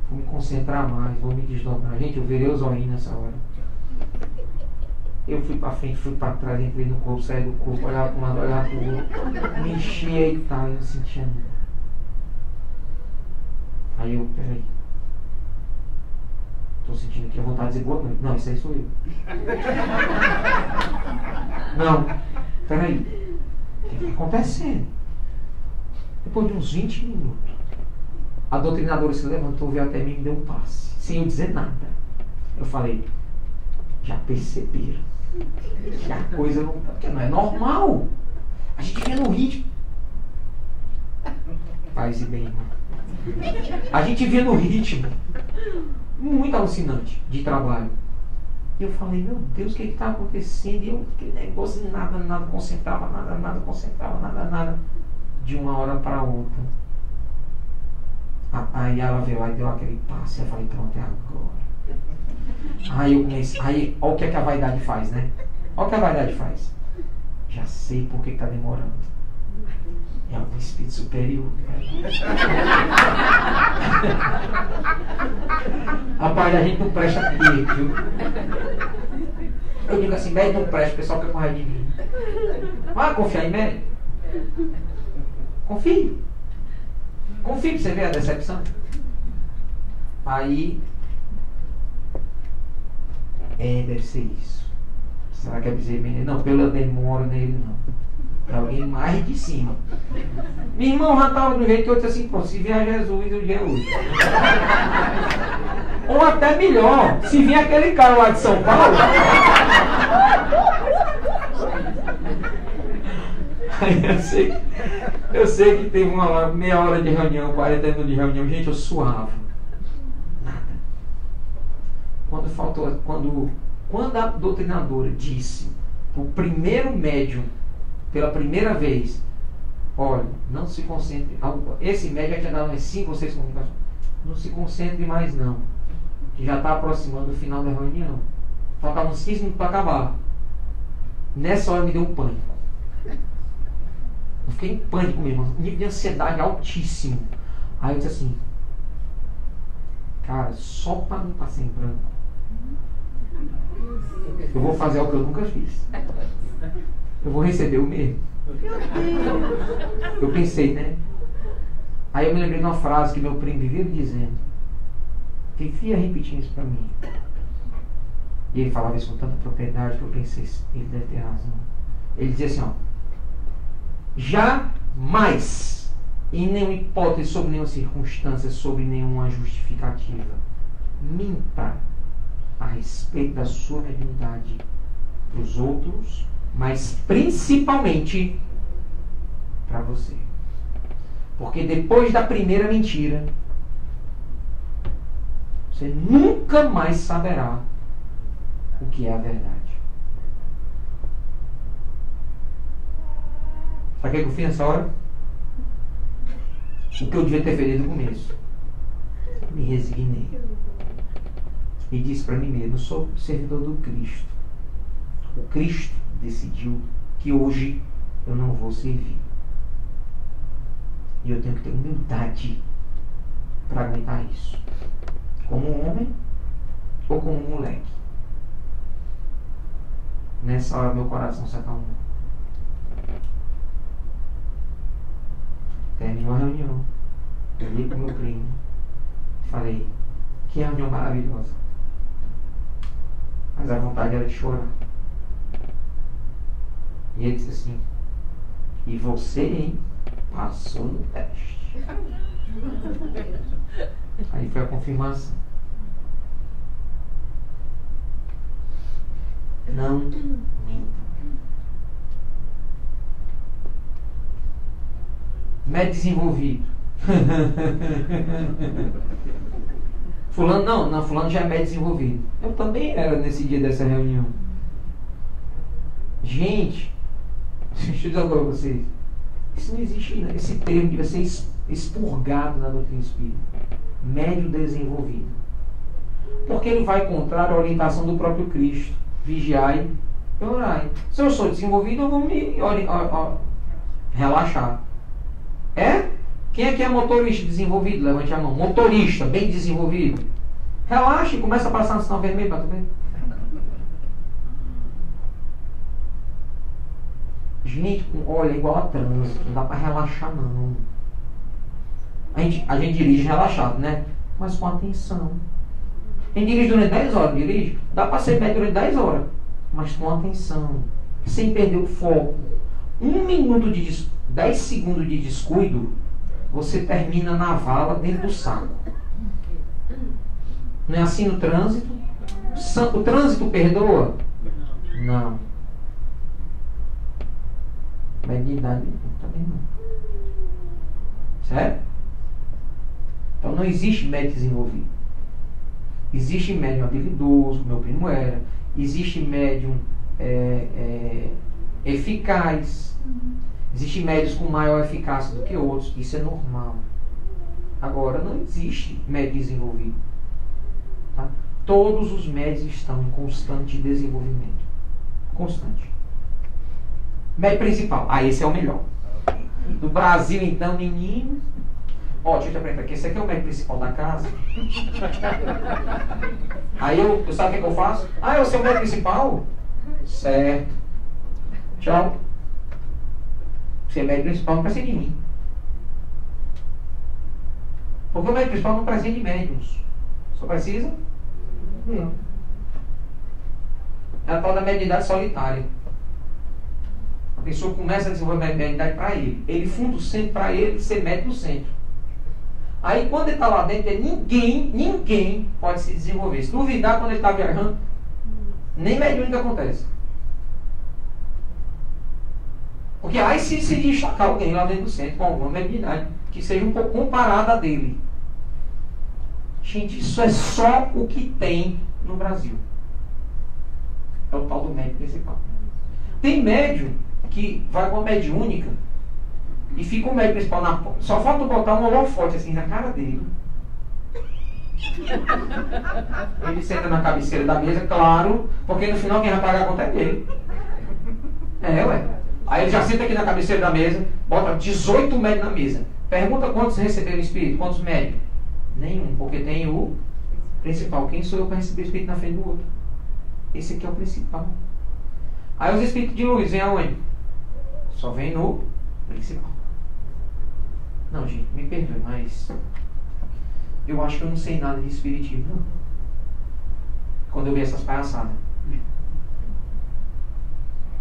vou me concentrar mais, vou me desdobrar. Gente, eu virei os olhinhos nessa hora. Eu fui pra frente, fui pra trás, entrei no corpo, saí do corpo, olhava para um lado, olhava pro outro, me enchia e tal, eu não sentia nada. Aí eu, peraí, tô sentindo aqui a vontade de dizer boa noite. Não, isso aí sou eu. Não, peraí, o que está acontecendo? Depois de uns 20 minutos, a doutrinadora se levantou, veio até mim e me deu um passe, sem eu dizer nada. Eu falei, já perceberam que a coisa não, porque não é normal. A gente vê no ritmo. Paz e bem, irmão. A gente vê no ritmo muito alucinante de trabalho. E eu falei, meu Deus, o que está acontecendo? E eu, aquele negócio, nada concentrava, nada concentrava, nada. De uma hora para outra. Aí ela veio lá e deu aquele passe. Eu falei, pronto, é agora. Aí eu comecei, olha o que a vaidade faz, né? Olha o que a vaidade faz. Já sei por que está demorando. É um espírito superior. Rapaz, a gente não presta aqui, viu? Eu digo assim, médico não presta, o pessoal quer correr de mim. Vai confiar em médico? Confie. Confie pra você ver a decepção. Aí deve ser isso. Será que é dizer bem? Não, pela demora nele não. É alguém mais de cima. Meu irmão já estava do jeito que eu disse assim, pronto, se vier Jesus, o dia é hoje. Ou até melhor, se vier aquele cara lá de São Paulo. Aí eu sei que teve uma meia hora de reunião, 40 minutos de reunião, gente, eu suava. Nada. Quando a doutrinadora disse o primeiro médium, pela primeira vez, olha, não se concentre. Esse médium já tinha dado umas 5 ou 6 comunicações. Não se concentre mais não. Que já está aproximando o final da reunião. Faltavam uns 15 minutos para acabar. Nessa hora me deu um pânico. Eu fiquei em pânico mesmo, um nível de ansiedade altíssimo. Aí eu disse assim, cara, só para não passar em branco, eu vou fazer algo que eu nunca fiz. Eu vou receber o mesmo. Eu pensei, né? Aí eu me lembrei de uma frase que meu primo vivia dizendo. Vivia repetindo isso para mim. E ele falava isso com tanta propriedade que eu pensei, ele deve ter razão. Ele dizia assim, ó. Jamais, em nenhuma hipótese, sobre nenhuma circunstância, sobre nenhuma justificativa, minta a respeito da sua mediunidade para os outros, mas principalmente para você. Porque depois da primeira mentira, você nunca mais saberá o que é a verdade. Sabe o que eu fiz nessa hora? O que eu devia ter feito no começo. Me resignei. E disse para mim mesmo, eu sou servidor do Cristo. O Cristo decidiu que hoje eu não vou servir. E eu tenho que ter humildade para aguentar isso. Como um homem ou como um moleque. Nessa hora meu coração se acalmou. Terminou a reunião. Eu olhei para o meu primo. Falei, que reunião maravilhosa. Mas a vontade era de chorar. E ele disse assim, e você, hein, passou no teste. Aí foi a confirmação. Não minta. Médio desenvolvido. Fulano não, fulano já é médio desenvolvido. Eu também era nesse dia dessa reunião. Gente, deixa eu dizer agora para vocês. Isso não existe, né? Esse termo deve ser expurgado na doutrina espírita. Médio desenvolvido. Porque ele vai contra a orientação do próprio Cristo. Vigiai e orai. Se eu sou desenvolvido, eu vou me relaxar. É? Quem aqui é motorista desenvolvido? Levante a mão. Motorista, bem desenvolvido. Relaxa e começa a passar no sinal vermelho para tu ver. Gente, olha, é igual a trânsito. Não dá para relaxar, não. A gente dirige relaxado, né? Mas com atenção. Quem dirige durante 10 horas, dirige? Dá para ser médio durante 10 horas. Mas com atenção. Sem perder o foco. 10 segundos de descuido, você termina na vala dentro do saco. Não é assim no trânsito? O trânsito perdoa? Não. Mediunidade também não. Certo? Então não existe médium desenvolvido. Existe médium habilidoso, como meu primo era. Existe médium eficaz. Existem médios com maior eficácia do que outros. Isso é normal. Agora, não existe médio desenvolvido. Tá? Todos os médios estão em constante desenvolvimento. Constante. Médio principal. Esse é o melhor. Do Brasil, então, menino. Deixa eu te apresentar aqui. Esse aqui é o médio principal da casa. Aí eu sabe o que eu faço? Eu sou o médio principal? Certo. Tchau. Você é médio principal, não precisa de mim. Porque o médio principal não precisa de médiums. Só precisa? Não. É a tal da mediunidade solitária. A pessoa começa a desenvolver a mediunidade para ele. Ele funda o centro para ele ser médio do centro. Aí quando ele está lá dentro, ninguém pode se desenvolver. Se duvidar, quando ele está viajando, nem mediúnica acontece. Porque aí se destacar alguém lá dentro do centro com alguma mediunidade que seja um pouco comparada a dele. Gente, isso é só o que tem no Brasil. É o tal do médium principal. Tem médium que vai com a mediúnica e fica o médium principal na porta. Só falta botar um holofote assim na cara dele. Ele senta na cabeceira da mesa, claro, porque no final quem vai pagar a conta é dele. Ué. Aí ele já senta aqui na cabeceira da mesa, bota 18 médios na mesa. Pergunta quantos receberam o espírito, quantos médios? Nenhum, porque tem o principal. Quem sou eu para receber o espírito na frente do outro? Esse aqui é o principal. Aí os espíritos de luz vêm aonde? Só vem no principal. Não, gente, me perdoe, mas eu acho que eu não sei nada de espiritismo, não. Quando eu vi essas palhaçadas.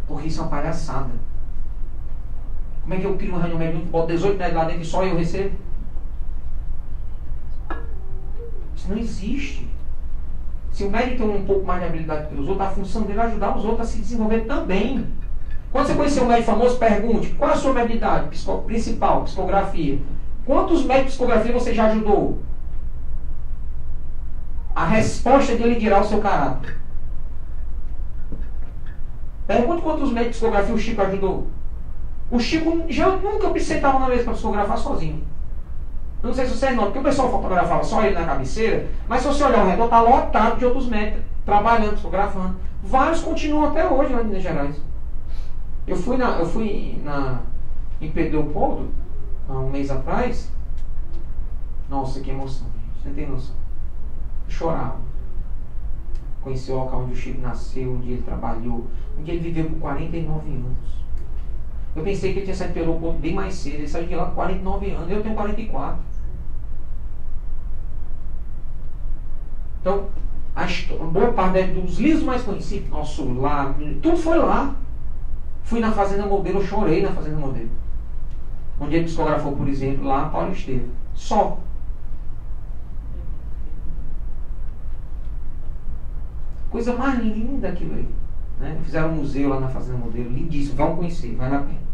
Porque isso é uma palhaçada. Como é que eu crio uma reunião médiúnica, boto 18 médicos lá dentro e só eu recebo? Isso não existe. Se o médico tem um pouco mais de habilidade que os outros, a função dele é ajudar os outros a se desenvolver também. Quando você conhecer um médico famoso, pergunte: qual é a sua habilidade principal, psicografia? Quantos médicos de psicografia você já ajudou? A resposta dele dirá o seu caráter. Pergunte quantos médicos de psicografia o Chico ajudou. O Chico já nunca sentava na mesa para psicografar sozinho. Eu não sei se vocês notam, porque o pessoal fotografava só ele na cabeceira, mas se você olhar ao redor, está lotado de outros médicos, trabalhando, psicografando. Vários continuam até hoje lá em Minas Gerais. Eu fui em Pedro Leopoldo, há um mês atrás. Nossa, que emoção, gente. Você não tem noção. Eu chorava. Conheci o local onde o Chico nasceu, onde ele trabalhou, onde ele viveu por 49 anos. Eu pensei que ele tinha saído pelo Leopoldo bem mais cedo. Ele saiu de lá com 49 anos. Eu tenho 44. Então, a boa parte dos livros mais conhecidos, Nosso Lar, tudo foi lá. Fui na Fazenda Modelo, eu chorei na Fazenda Modelo. Onde ele psicografou, por exemplo, lá Paulo Estevam. Só. Coisa mais linda aquilo aí. Né? Fizeram um museu lá na Fazenda Modelo, lindíssimo, vão conhecer, vale a pena.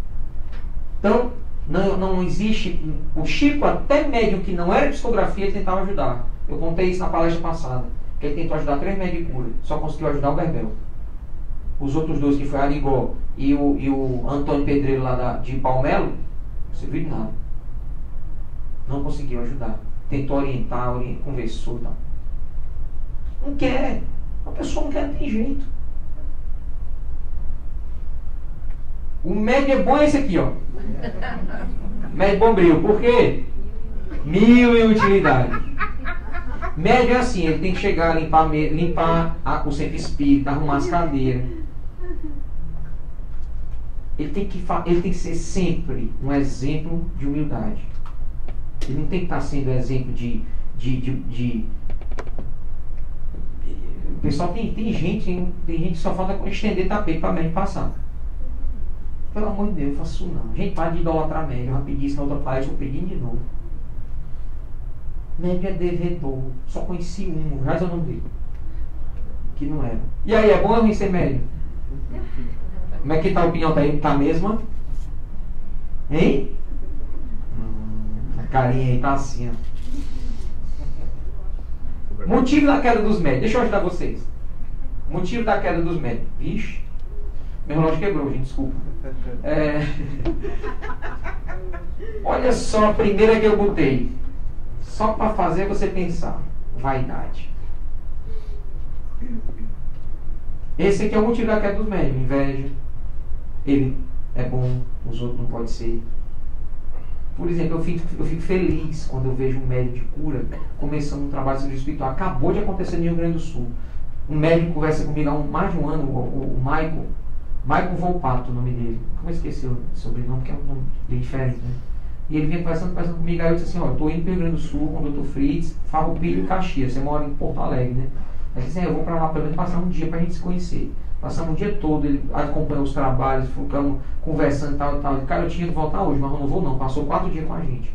Então, não existe. O Chico, até médium que não era psicografia, ele tentava ajudar. Eu contei isso na palestra passada, que ele tentou ajudar 3 médicos de cura, só conseguiu ajudar o Berbel. Os outros 2, que foi Arigó e o Antônio Pedreiro lá de Palmelo, não serviu de nada. Não conseguiu ajudar. Tentou orientar, conversou e tal. Não quer. A pessoa não quer, não tem jeito. O médio é bom esse aqui, ó. Médio bombril. Por quê? 1000 utilidades. Médio é assim, ele tem que chegar, limpar o centro espírita, arrumar as cadeiras. Ele tem que ser sempre um exemplo de humildade. Ele não tem que estar sendo exemplo de pessoal, tem gente que só falta estender tapete para médico passar. Pelo amor de Deus, eu faço isso não. Gente, para de idolatrar médico. Eu já pedi isso na outra palestra, eu pedi de novo. Médico é devedor. Só conheci um, já é o nome dele. Que não era. E aí, é bom ou ruim ser médico? Como é que tá a opinião? Tá a mesma? Hein? A carinha aí tá assim, ó. Motivo da queda dos médios. Deixa eu ajudar vocês. Motivo da queda dos médios. Vixe. Meu relógio quebrou, gente. Desculpa. Olha só a primeira que eu botei. Só para fazer você pensar. Vaidade. Esse aqui é o motivo da queda dos médios. Inveja. Ele é bom, os outros não podem ser. Por exemplo, eu fico feliz quando eu vejo um médico de cura começando um trabalho de serviço espiritual. Acabou de acontecer no Rio Grande do Sul. Um médico conversa comigo há mais de um ano, o Michael Volpato, o nome dele. Como eu esqueci o sobrenome, que é um nome bem diferente, né? E ele vinha conversando comigo, aí eu disse assim, eu estou indo para o Rio Grande do Sul com o Dr. Fritz, Farroupilha e Caxias. Você mora em Porto Alegre, né? Aí ele disse assim, eu vou para lá pelo menos passar um dia para a gente se conhecer. Passamos o dia todo, ele acompanhou os trabalhos, ficamos conversando e tal. Cara, eu tinha que voltar hoje, mas eu não vou não. Passou 4 dias com a gente.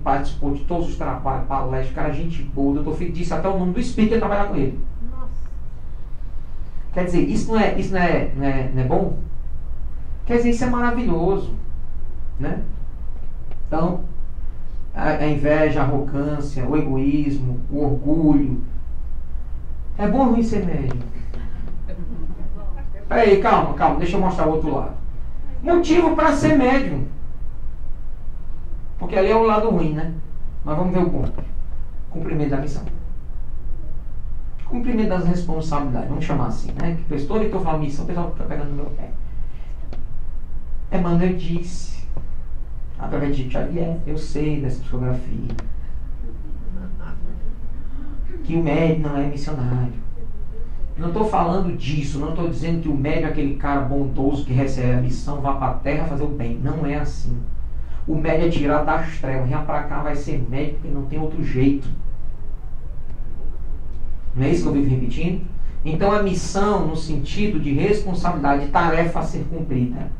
Participou de todos os trabalhos, palestras, cara, gente boa. O doutor Felipe disse até o nome do espírito que ia trabalhar com ele. Nossa. Quer dizer, isso não é bom? Quer dizer, isso é maravilhoso. Né? Então, a inveja, a arrogância, o egoísmo, o orgulho. É bom ou ruim ser médium? Peraí, calma, deixa eu mostrar o outro lado. Motivo para ser médium. Porque ali é o lado ruim, né? Mas vamos ver o ponto. Cumprimento da missão. Cumprimento das responsabilidades, vamos chamar assim, né? Que toda vez que eu falo missão, o pessoal fica pegando no meu pé. Emmanuel disse, através de Chico Xavier, eu sei dessa psicografia, que o médium não é missionário. Não estou falando disso, não estou dizendo que o médium é aquele cara bondoso que recebe a missão, vá para a terra fazer o bem. Não é assim. O médio é tirado das trevas, venha pra cá, vai ser médio, porque não tem outro jeito. Não é isso que eu vivo repetindo? Então a missão no sentido de responsabilidade, de tarefa a ser cumprida.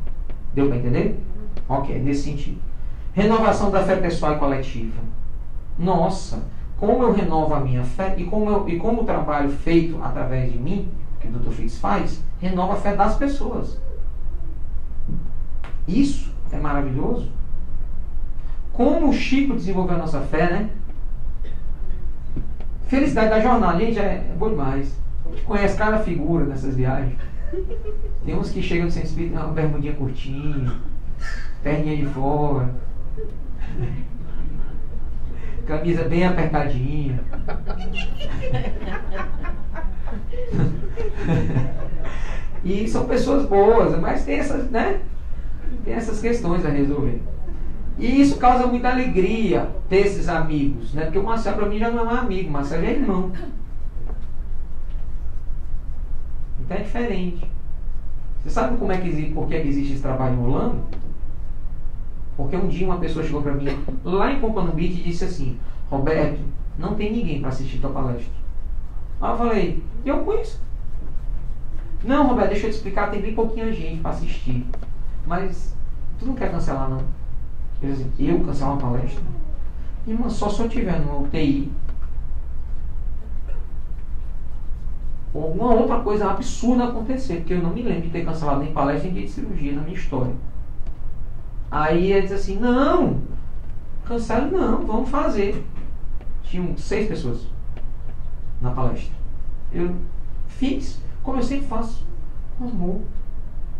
Deu para entender? Ok, nesse sentido. Renovação da fé pessoal e coletiva. Nossa, como eu renovo a minha fé e como o trabalho feito através de mim, que o Dr. Fritz faz, renova a fé das pessoas. Isso é maravilhoso. Como o Chico desenvolveu a nossa fé, né? Felicidade da jornada, gente, é bom demais. A gente conhece cada figura nessas viagens. Tem uns que chegam sem espírito, uma bermudinha curtinha, perninha de fora, camisa bem apertadinha. E são pessoas boas, mas tem essas, né? Tem essas questões a resolver. E isso causa muita alegria ter esses amigos, né? Porque o Marcelo para mim já não é um amigo, o Marcelo é irmão. Então é diferente. Você sabe como é que, por que existe esse trabalho em Orlando? Porque um dia uma pessoa chegou para mim lá em Pompano Beach e disse assim: Roberto, não tem ninguém para assistir tua palestra. Aí eu falei: eu conheço. Não, Roberto, deixa eu te explicar, tem bem pouquinha gente para assistir. Mas tu não quer cancelar, não? Eu disse: eu cancelar uma palestra? Irmã, só se eu tiver no UTI ou alguma outra coisa absurda acontecer, porque eu não me lembro de ter cancelado nem palestra nem dia de cirurgia na minha história. Aí ele disse assim: não, cancela não, vamos fazer. Tinham 6 pessoas na palestra. Eu fiz, como eu sempre faço, amor.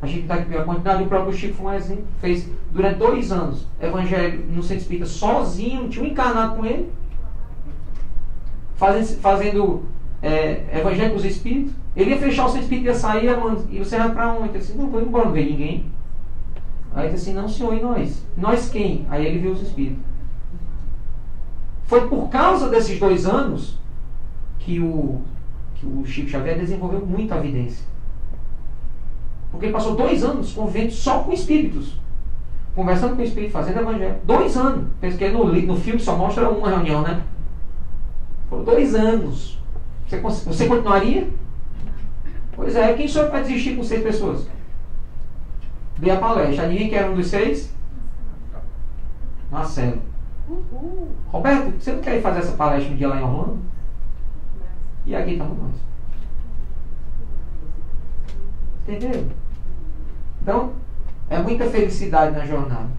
A gente está aqui pela quantidade, o próprio Chico foi um exemplo. Fez durante 2 anos evangelho no Centro Espírita sozinho, não tinha um encarnado com ele, fazendo evangelho com os espíritos. Ele ia fechar o Centro Espírita, ia sair, e você vai para onde? Ele disse: não, vou embora, não veio ninguém. Aí ele disse assim: não, senhor, e nós? Nós quem? Aí ele viu os espíritos. Foi por causa desses 2 anos que o Chico Xavier desenvolveu muito a evidência. Porque ele passou 2 anos convivendo só com espíritos, conversando com o espírito, fazendo evangelho. 2 anos. Pensa que no filme só mostra uma reunião, né? Foram 2 anos. Você continuaria? Pois é, quem sou para desistir com 6 pessoas? Dei a palestra. Ninguém quer um dos 6? Marcelo. Roberto, você não quer ir fazer essa palestra um dia lá em Orlando? E aqui estamos nós. Entendeu? Então, é muita felicidade na jornada.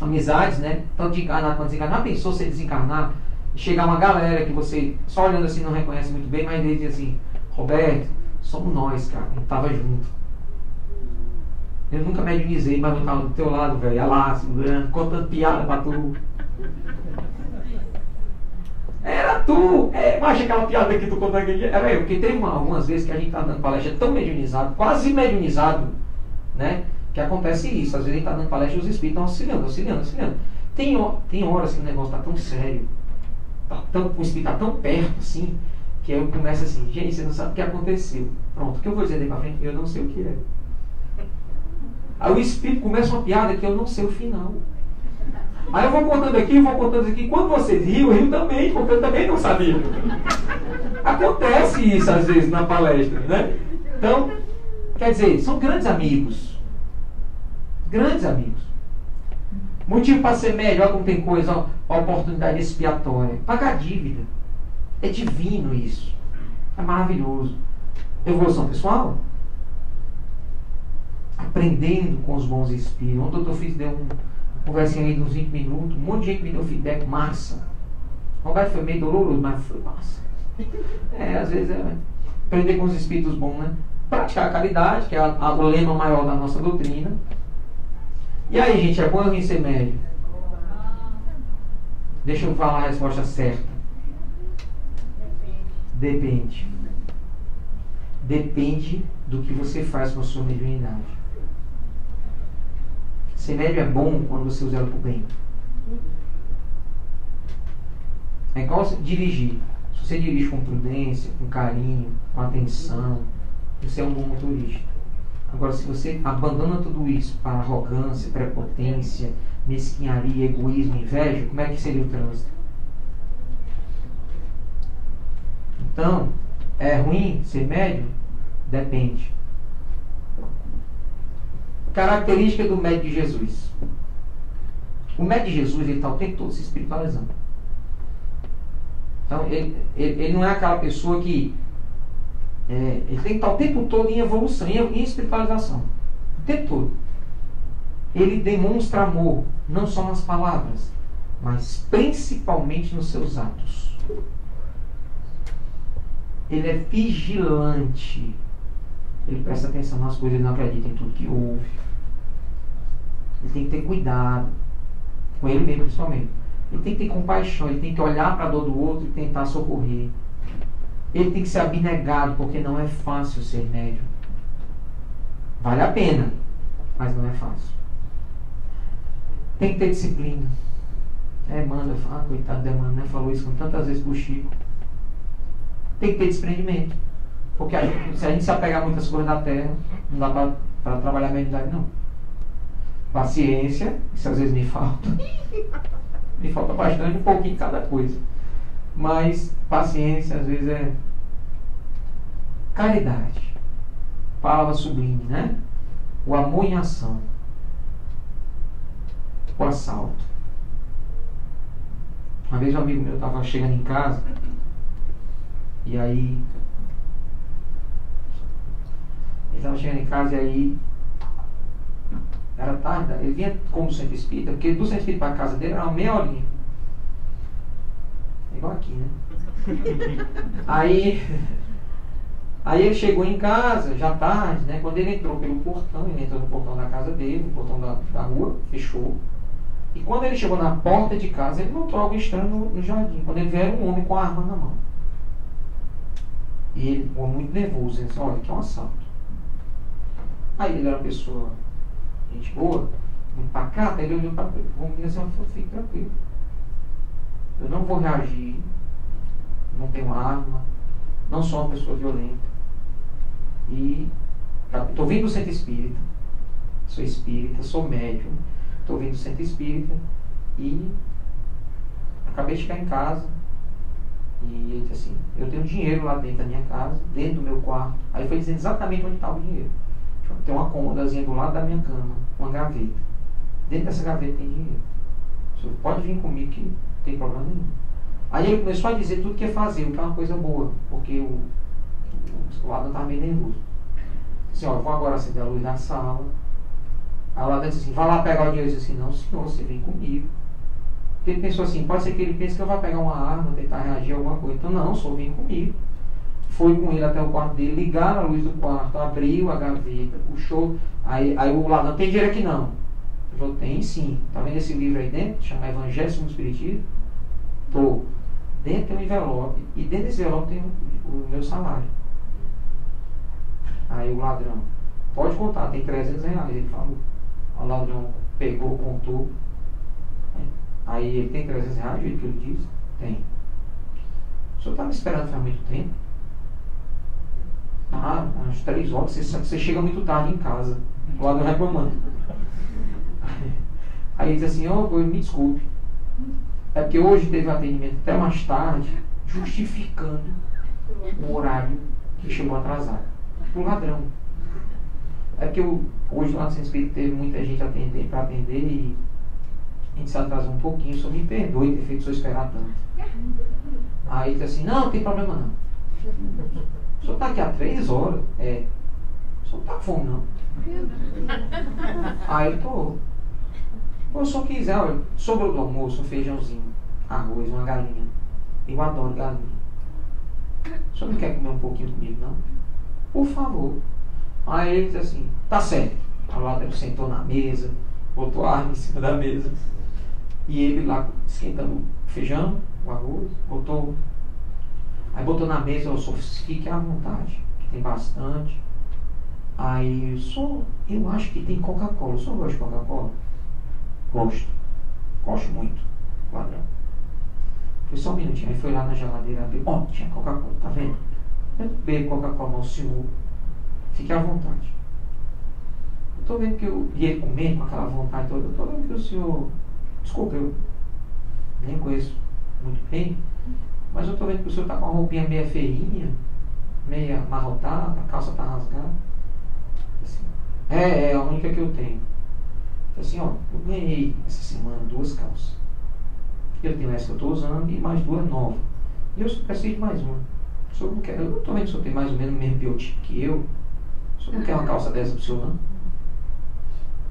Amizades, né? Tanto de encarnar quanto desencarnar. Já pensou você desencarnar e chegar uma galera que você, só olhando assim, não reconhece muito bem, mas ele diz assim: Roberto, somos nós, cara. A gente tava junto. Eu nunca medianizei, mas eu estava do teu lado, velho. Ia lá, segurando, contando piada pra tu. Era tu! Mas aquela piada que tu contou aquele dia. Era eu, porque tem algumas vezes que a gente tá dando palestra tão medianizado, quase medianizado, né? Que acontece isso. Às vezes a gente tá dando palestra e os espíritos estão auxiliando. Tem horas que o negócio tá tão sério, o espírito tá tão perto assim, que aí eu começo assim: gente, você não sabe o que aconteceu. Pronto, o que eu vou dizer daí pra frente? Eu não sei o que é. Aí o espírito começa uma piada que eu não sei o final. Aí eu vou contando aqui, quando vocês riam, eu rio também, porque eu também não sabia. Acontece isso às vezes na palestra, né? Então, quer dizer, são grandes amigos. Grandes amigos. Motivo para ser melhor, como tem coisa, a oportunidade expiatória. Pagar dívida. É divino isso. É maravilhoso. Evolução pessoal? Aprendendo com os bons espíritos. Ontem o Dr. Fritz deu uma conversinha aí de uns 20 minutos. Um monte de gente me deu feedback massa. O Roberto foi meio doloroso, mas foi massa. Às vezes aprender com os espíritos bons, né? Praticar a caridade, que é o lema maior da nossa doutrina. E aí, gente, é bom ou ruim ser médio? Deixa eu falar a resposta certa. Depende. Depende do que você faz com a sua mediunidade. Ser médio é bom quando você usa ela para o bem. É igual dirigir. Se você dirige com prudência, com carinho, com atenção, você é um bom motorista. Agora, se você abandona tudo isso para arrogância, prepotência, mesquinharia, egoísmo, inveja, como é que seria o trânsito? Então, é ruim ser médium? Depende. Característica do médium de Jesus. O médium de Jesus, ele está o tempo todo se espiritualizando. Então, ele não é aquela pessoa que... ele tem que estar o tempo todo em evolução, em espiritualização. O tempo todo. Ele demonstra amor, não só nas palavras, mas principalmente nos seus atos. Ele é vigilante. Ele presta atenção nas coisas, ele não acredita em tudo que ouve. Ele tem que ter cuidado com ele mesmo, principalmente. Ele tem que ter compaixão, ele tem que olhar para a dor do outro e tentar socorrer. Ele tem que ser abnegado, porque não é fácil ser médium. Vale a pena, mas não é fácil. Tem que ter disciplina. Manda, coitado da Emmanuel, né? Falou isso tantas vezes pro Chico. Tem que ter desprendimento. Porque se a gente se apegar a muitas coisas da terra, não dá para trabalhar a mediunidade, não. Paciência, isso às vezes me falta. Me falta bastante, um pouquinho de cada coisa. Mas paciência às vezes é caridade. Palavra sublime, né? O amor em ação. O assalto. Uma vez um amigo meu estava chegando em casa e aí ele estava chegando em casa e aí era tarde, ele vinha como do centro espírita, porque do centro espírita para a casa dele era uma meia horinha. Igual aqui, né? Aí ele chegou em casa, já tarde, né? Quando ele entrou pelo portão, ele entrou no portão da casa dele, no portão da rua, fechou. E quando ele chegou na porta de casa, ele notou algo estranho no jardim. Quando ele viu, era um homem com a arma na mão. E ele ficou muito nervoso, ele disse, olha, aqui é um assalto. Aí ele era uma pessoa, gente boa, muito pacata, ele olhou para ele, o homem disse assim, fique tranquilo. Eu não vou reagir, não tenho arma, não sou uma pessoa violenta. E estou vindo do centro espírita, sou espírita, sou médium, estou vindo do centro espírita e acabei de chegar em casa e ele disse assim, eu tenho dinheiro lá dentro da minha casa, dentro do meu quarto. Aí foi dizendo exatamente onde estava o dinheiro. Tem uma cômodazinha do lado da minha cama, uma gaveta. Dentro dessa gaveta tem dinheiro. Você pode vir comigo que não tem problema nenhum. Aí ele começou a dizer tudo que ia fazer, o que é uma coisa boa, porque o lado estava meio nervoso. Assim, ó, eu vou agora acender a luz da sala. Aí o lado disse assim, vai lá pegar o dinheiro. Eu disse assim, não senhor, você vem comigo. Porque ele pensou assim, pode ser que ele pense que eu vou pegar uma arma, tentar reagir a alguma coisa. Então não, só vem comigo. Foi com ele até o quarto dele, ligaram a luz do quarto, abriu a gaveta, puxou. Aí o lado, não tem dinheiro aqui não. Eu falei, tem sim. Tá vendo esse livro aí dentro? Chama Evangelho segundo o Espiritismo. Tô. Dentro tem um envelope. E dentro desse envelope tem o meu salário. Aí o ladrão, pode contar, tem 300 reais, ele falou. O ladrão pegou, contou. Aí ele tem 300 reais, do jeito que ele disse? Tem. O senhor está me esperando faz muito tempo? Umas 3 horas, você chega muito tarde em casa. O ladrão reclamando. Aí ele diz assim, me desculpe. É porque hoje teve atendimento até mais tarde, justificando o horário que chegou atrasado. O ladrão. É porque hoje lá no Centro Espírita teve muita gente para atender e a gente se atrasou um pouquinho, só me perdoe ter feito o senhor esperar tanto. Aí ele disse assim, não tem problema não. O senhor está aqui há 3 horas? O senhor não está com fome não. Aí eu tô. Ou se eu quiser, olha, sobrou do almoço um feijãozinho, arroz, uma galinha. Eu adoro galinha. O senhor não quer comer um pouquinho comigo não? Por favor. Aí ele disse assim, tá certo. Aí o ladrão sentou na mesa, botou a arma em cima da mesa. E ele lá esquentando o feijão, o arroz, botou. Aí botou na mesa, eu só fique à vontade, que tem bastante. Aí eu acho que tem Coca-Cola. O senhor gosta de Coca-Cola? Gosto. Gosto muito. Ladrão. Foi só um minutinho. Aí foi lá na geladeira, abriu. Tinha Coca-Cola, tá vendo? Eu bebo Coca-Cola, não, senhor. Fique à vontade. estou vendo que e ele comendo com aquela vontade toda, eu estou vendo que o senhor, desculpa, eu nem conheço muito bem, mas eu estou vendo que o senhor está com uma roupinha meia feinha, meia amarrotada, a calça está rasgada. Assim, é a única que eu tenho. Assim, ó, eu ganhei essa semana 2 calças. Eu tenho essa que eu estou usando e mais 2 novas. E eu preciso de mais uma. O senhor não quer, eu estou vendo que o senhor tem mais ou menos o mesmo biotipo que eu. O senhor não quer uma calça dessa para o senhor, não?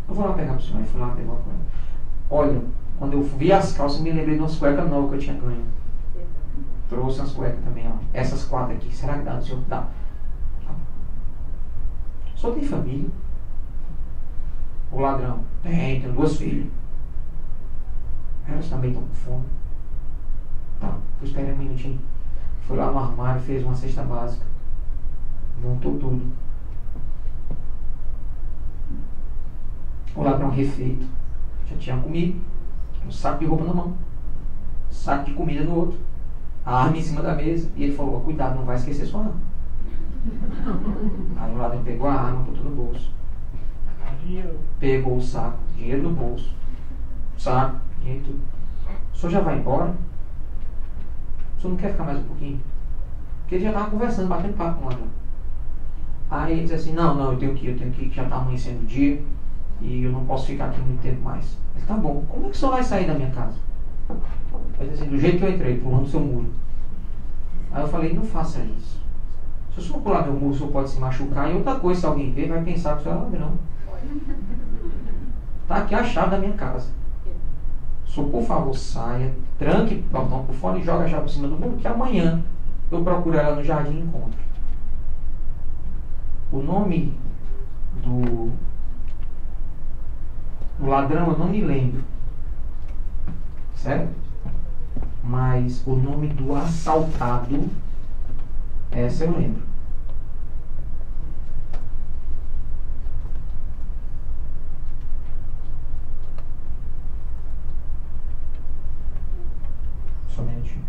Eu vou lá pegar para o senhor. Aí fui lá pegar uma coisa. Olha, quando eu vi as calças, eu me lembrei de umas cuecas novas que eu tinha ganho. Trouxe umas cuecas também, ó. Essas 4 aqui. Será que dá no senhor? Dá. O senhor tem família? O ladrão? Tenho 2 filhas. Elas também estão com fome. Tá, espera um minutinho. Foi lá no armário, fez uma cesta básica. Montou tudo. O ladrão refeito. Já tinha comido. Um saco de roupa na mão. Saco de comida no outro. A arma em cima da mesa. E ele falou, cuidado, não vai esquecer sua arma. Aí o ladrão pegou a arma, botou no bolso. Pegou o saco, dinheiro no bolso. Saco, dinheiro tudo. O senhor já vai embora? O senhor não quer ficar mais um pouquinho? Porque ele já estava conversando, batendo papo com o ladrão. Aí ele disse assim, não, eu tenho que ir, que já está amanhecendo o dia e eu não posso ficar aqui muito tempo mais. Ele, tá bom, como é que o senhor vai sair da minha casa? Ele disse assim, do jeito que eu entrei, pulando o seu muro. Aí eu falei, não faça isso. Se o senhor pular meu muro, o senhor pode se machucar. E outra coisa, se alguém ver, vai pensar que o senhor é ladrão. Está aqui a chave da minha casa. O senhor, por favor, saia, tranque o portão por fora e joga a chave por cima do muro, que amanhã eu procuro ela no jardim e encontro. O nome do ladrão eu não me lembro. Certo? Mas o nome do assaltado, essa eu lembro. Só um minutinho.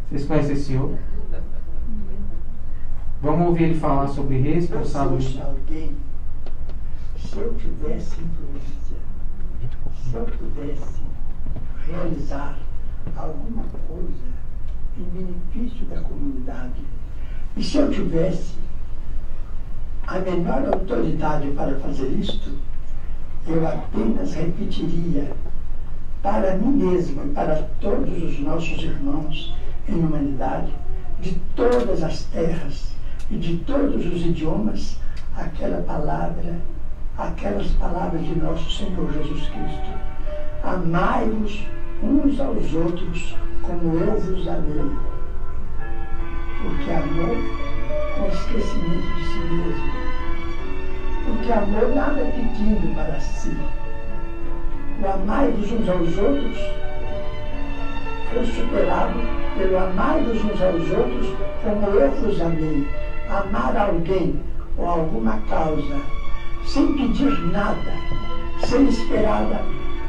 Vocês conhecem esse senhor? Vamos ouvir ele falar sobre responsabilidade. Alguém, se eu tivesse influência, se eu pudesse realizar alguma coisa em benefício da comunidade, e se eu tivesse a menor autoridade para fazer isto, eu apenas repetiria para mim mesmo e para todos os nossos irmãos em humanidade, de todas as terras e de todos os idiomas, aquelas palavras de nosso Senhor Jesus Cristo. Amai-vos uns aos outros como eu vos amei. Porque amor com esquecimento de si mesmo. Porque amor nada pedindo para si. O amai-vos uns aos outros foi superado pelo amai-vos uns aos outros como eu vos amei. Amar alguém ou alguma causa sem pedir nada, sem esperar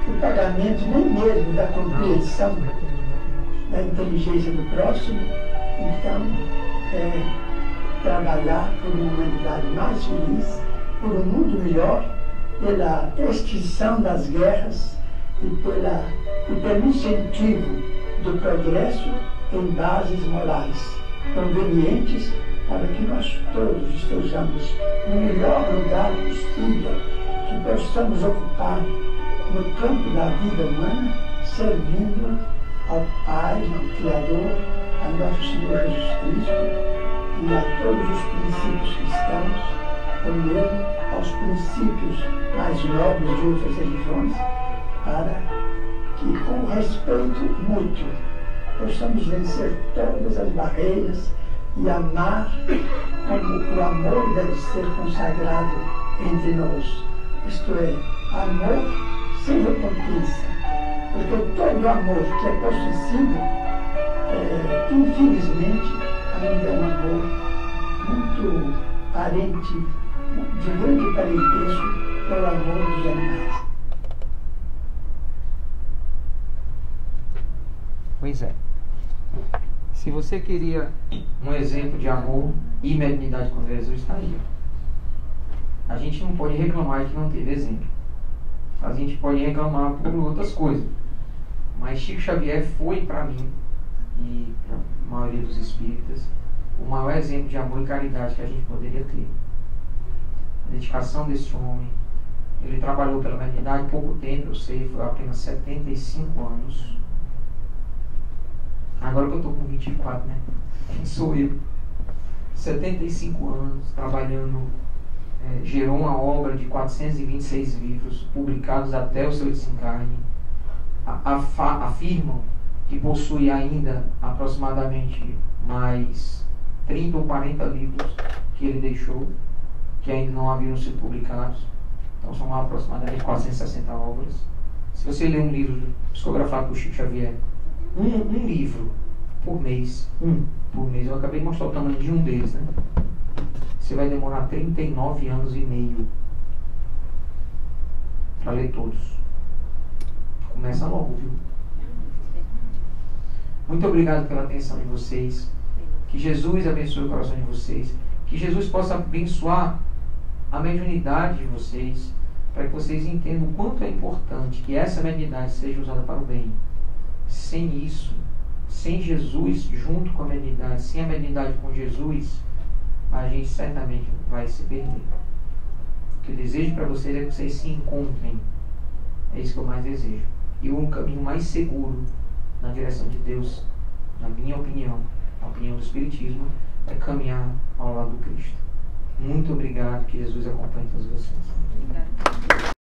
o pagamento nem mesmo da compreensão da inteligência do próximo, então trabalhar por uma humanidade mais feliz, por um mundo melhor, pela extinção das guerras e pelo incentivo do progresso em bases morais convenientes para que nós todos estejamos no melhor lugar possível, que possamos ocupar no campo da vida humana, servindo ao Pai, ao Criador, a nosso Senhor Jesus Cristo e a todos os princípios cristãos, ou mesmo aos princípios mais nobres de outras religiões, para que, com respeito mútuo, possamos vencer todas as barreiras e amar como o amor deve ser consagrado entre nós. Isto é, amor sem recompensa. Porque todo amor que é possível, infelizmente, ainda é um amor muito parente, de grande parentesco com o amor dos animais. Pois é. Se você queria um exemplo de amor e mediunidade com Jesus, está aí. A gente não pode reclamar que não teve exemplo. A gente pode reclamar por outras coisas. Mas Chico Xavier foi, para mim, e para a maioria dos espíritas, o maior exemplo de amor e caridade que a gente poderia ter. A dedicação desse homem. Ele trabalhou pela mediunidade pouco tempo, eu sei, foi apenas 75 anos. Agora que eu estou com 24, né? Quem sou eu? 75 anos, trabalhando, gerou uma obra de 426 livros, publicados até o seu desencarne. Afirmam que possui ainda aproximadamente mais 30 ou 40 livros que ele deixou, que ainda não haviam sido publicados. Então são aproximadamente 460 obras. Se você ler um livro psicografado por Chico Xavier, um livro por mês, eu acabei de mostrar o tamanho de um deles, né? Você vai demorar 39 anos e meio para ler todos. Começa logo, viu? Muito obrigado pela atenção de vocês. Que Jesus abençoe o coração de vocês. Que Jesus possa abençoar a mediunidade de vocês, para que vocês entendam o quanto é importante que essa mediunidade seja usada para o bem. Sem isso, sem Jesus junto com a mediunidade, sem a mediunidade com Jesus, a gente certamente vai se perder. O que eu desejo para vocês é que vocês se encontrem. É isso que eu mais desejo. E um caminho mais seguro na direção de Deus, na minha opinião, a opinião do Espiritismo, é caminhar ao lado do Cristo. Muito obrigado, que Jesus acompanhe todos vocês. Obrigada.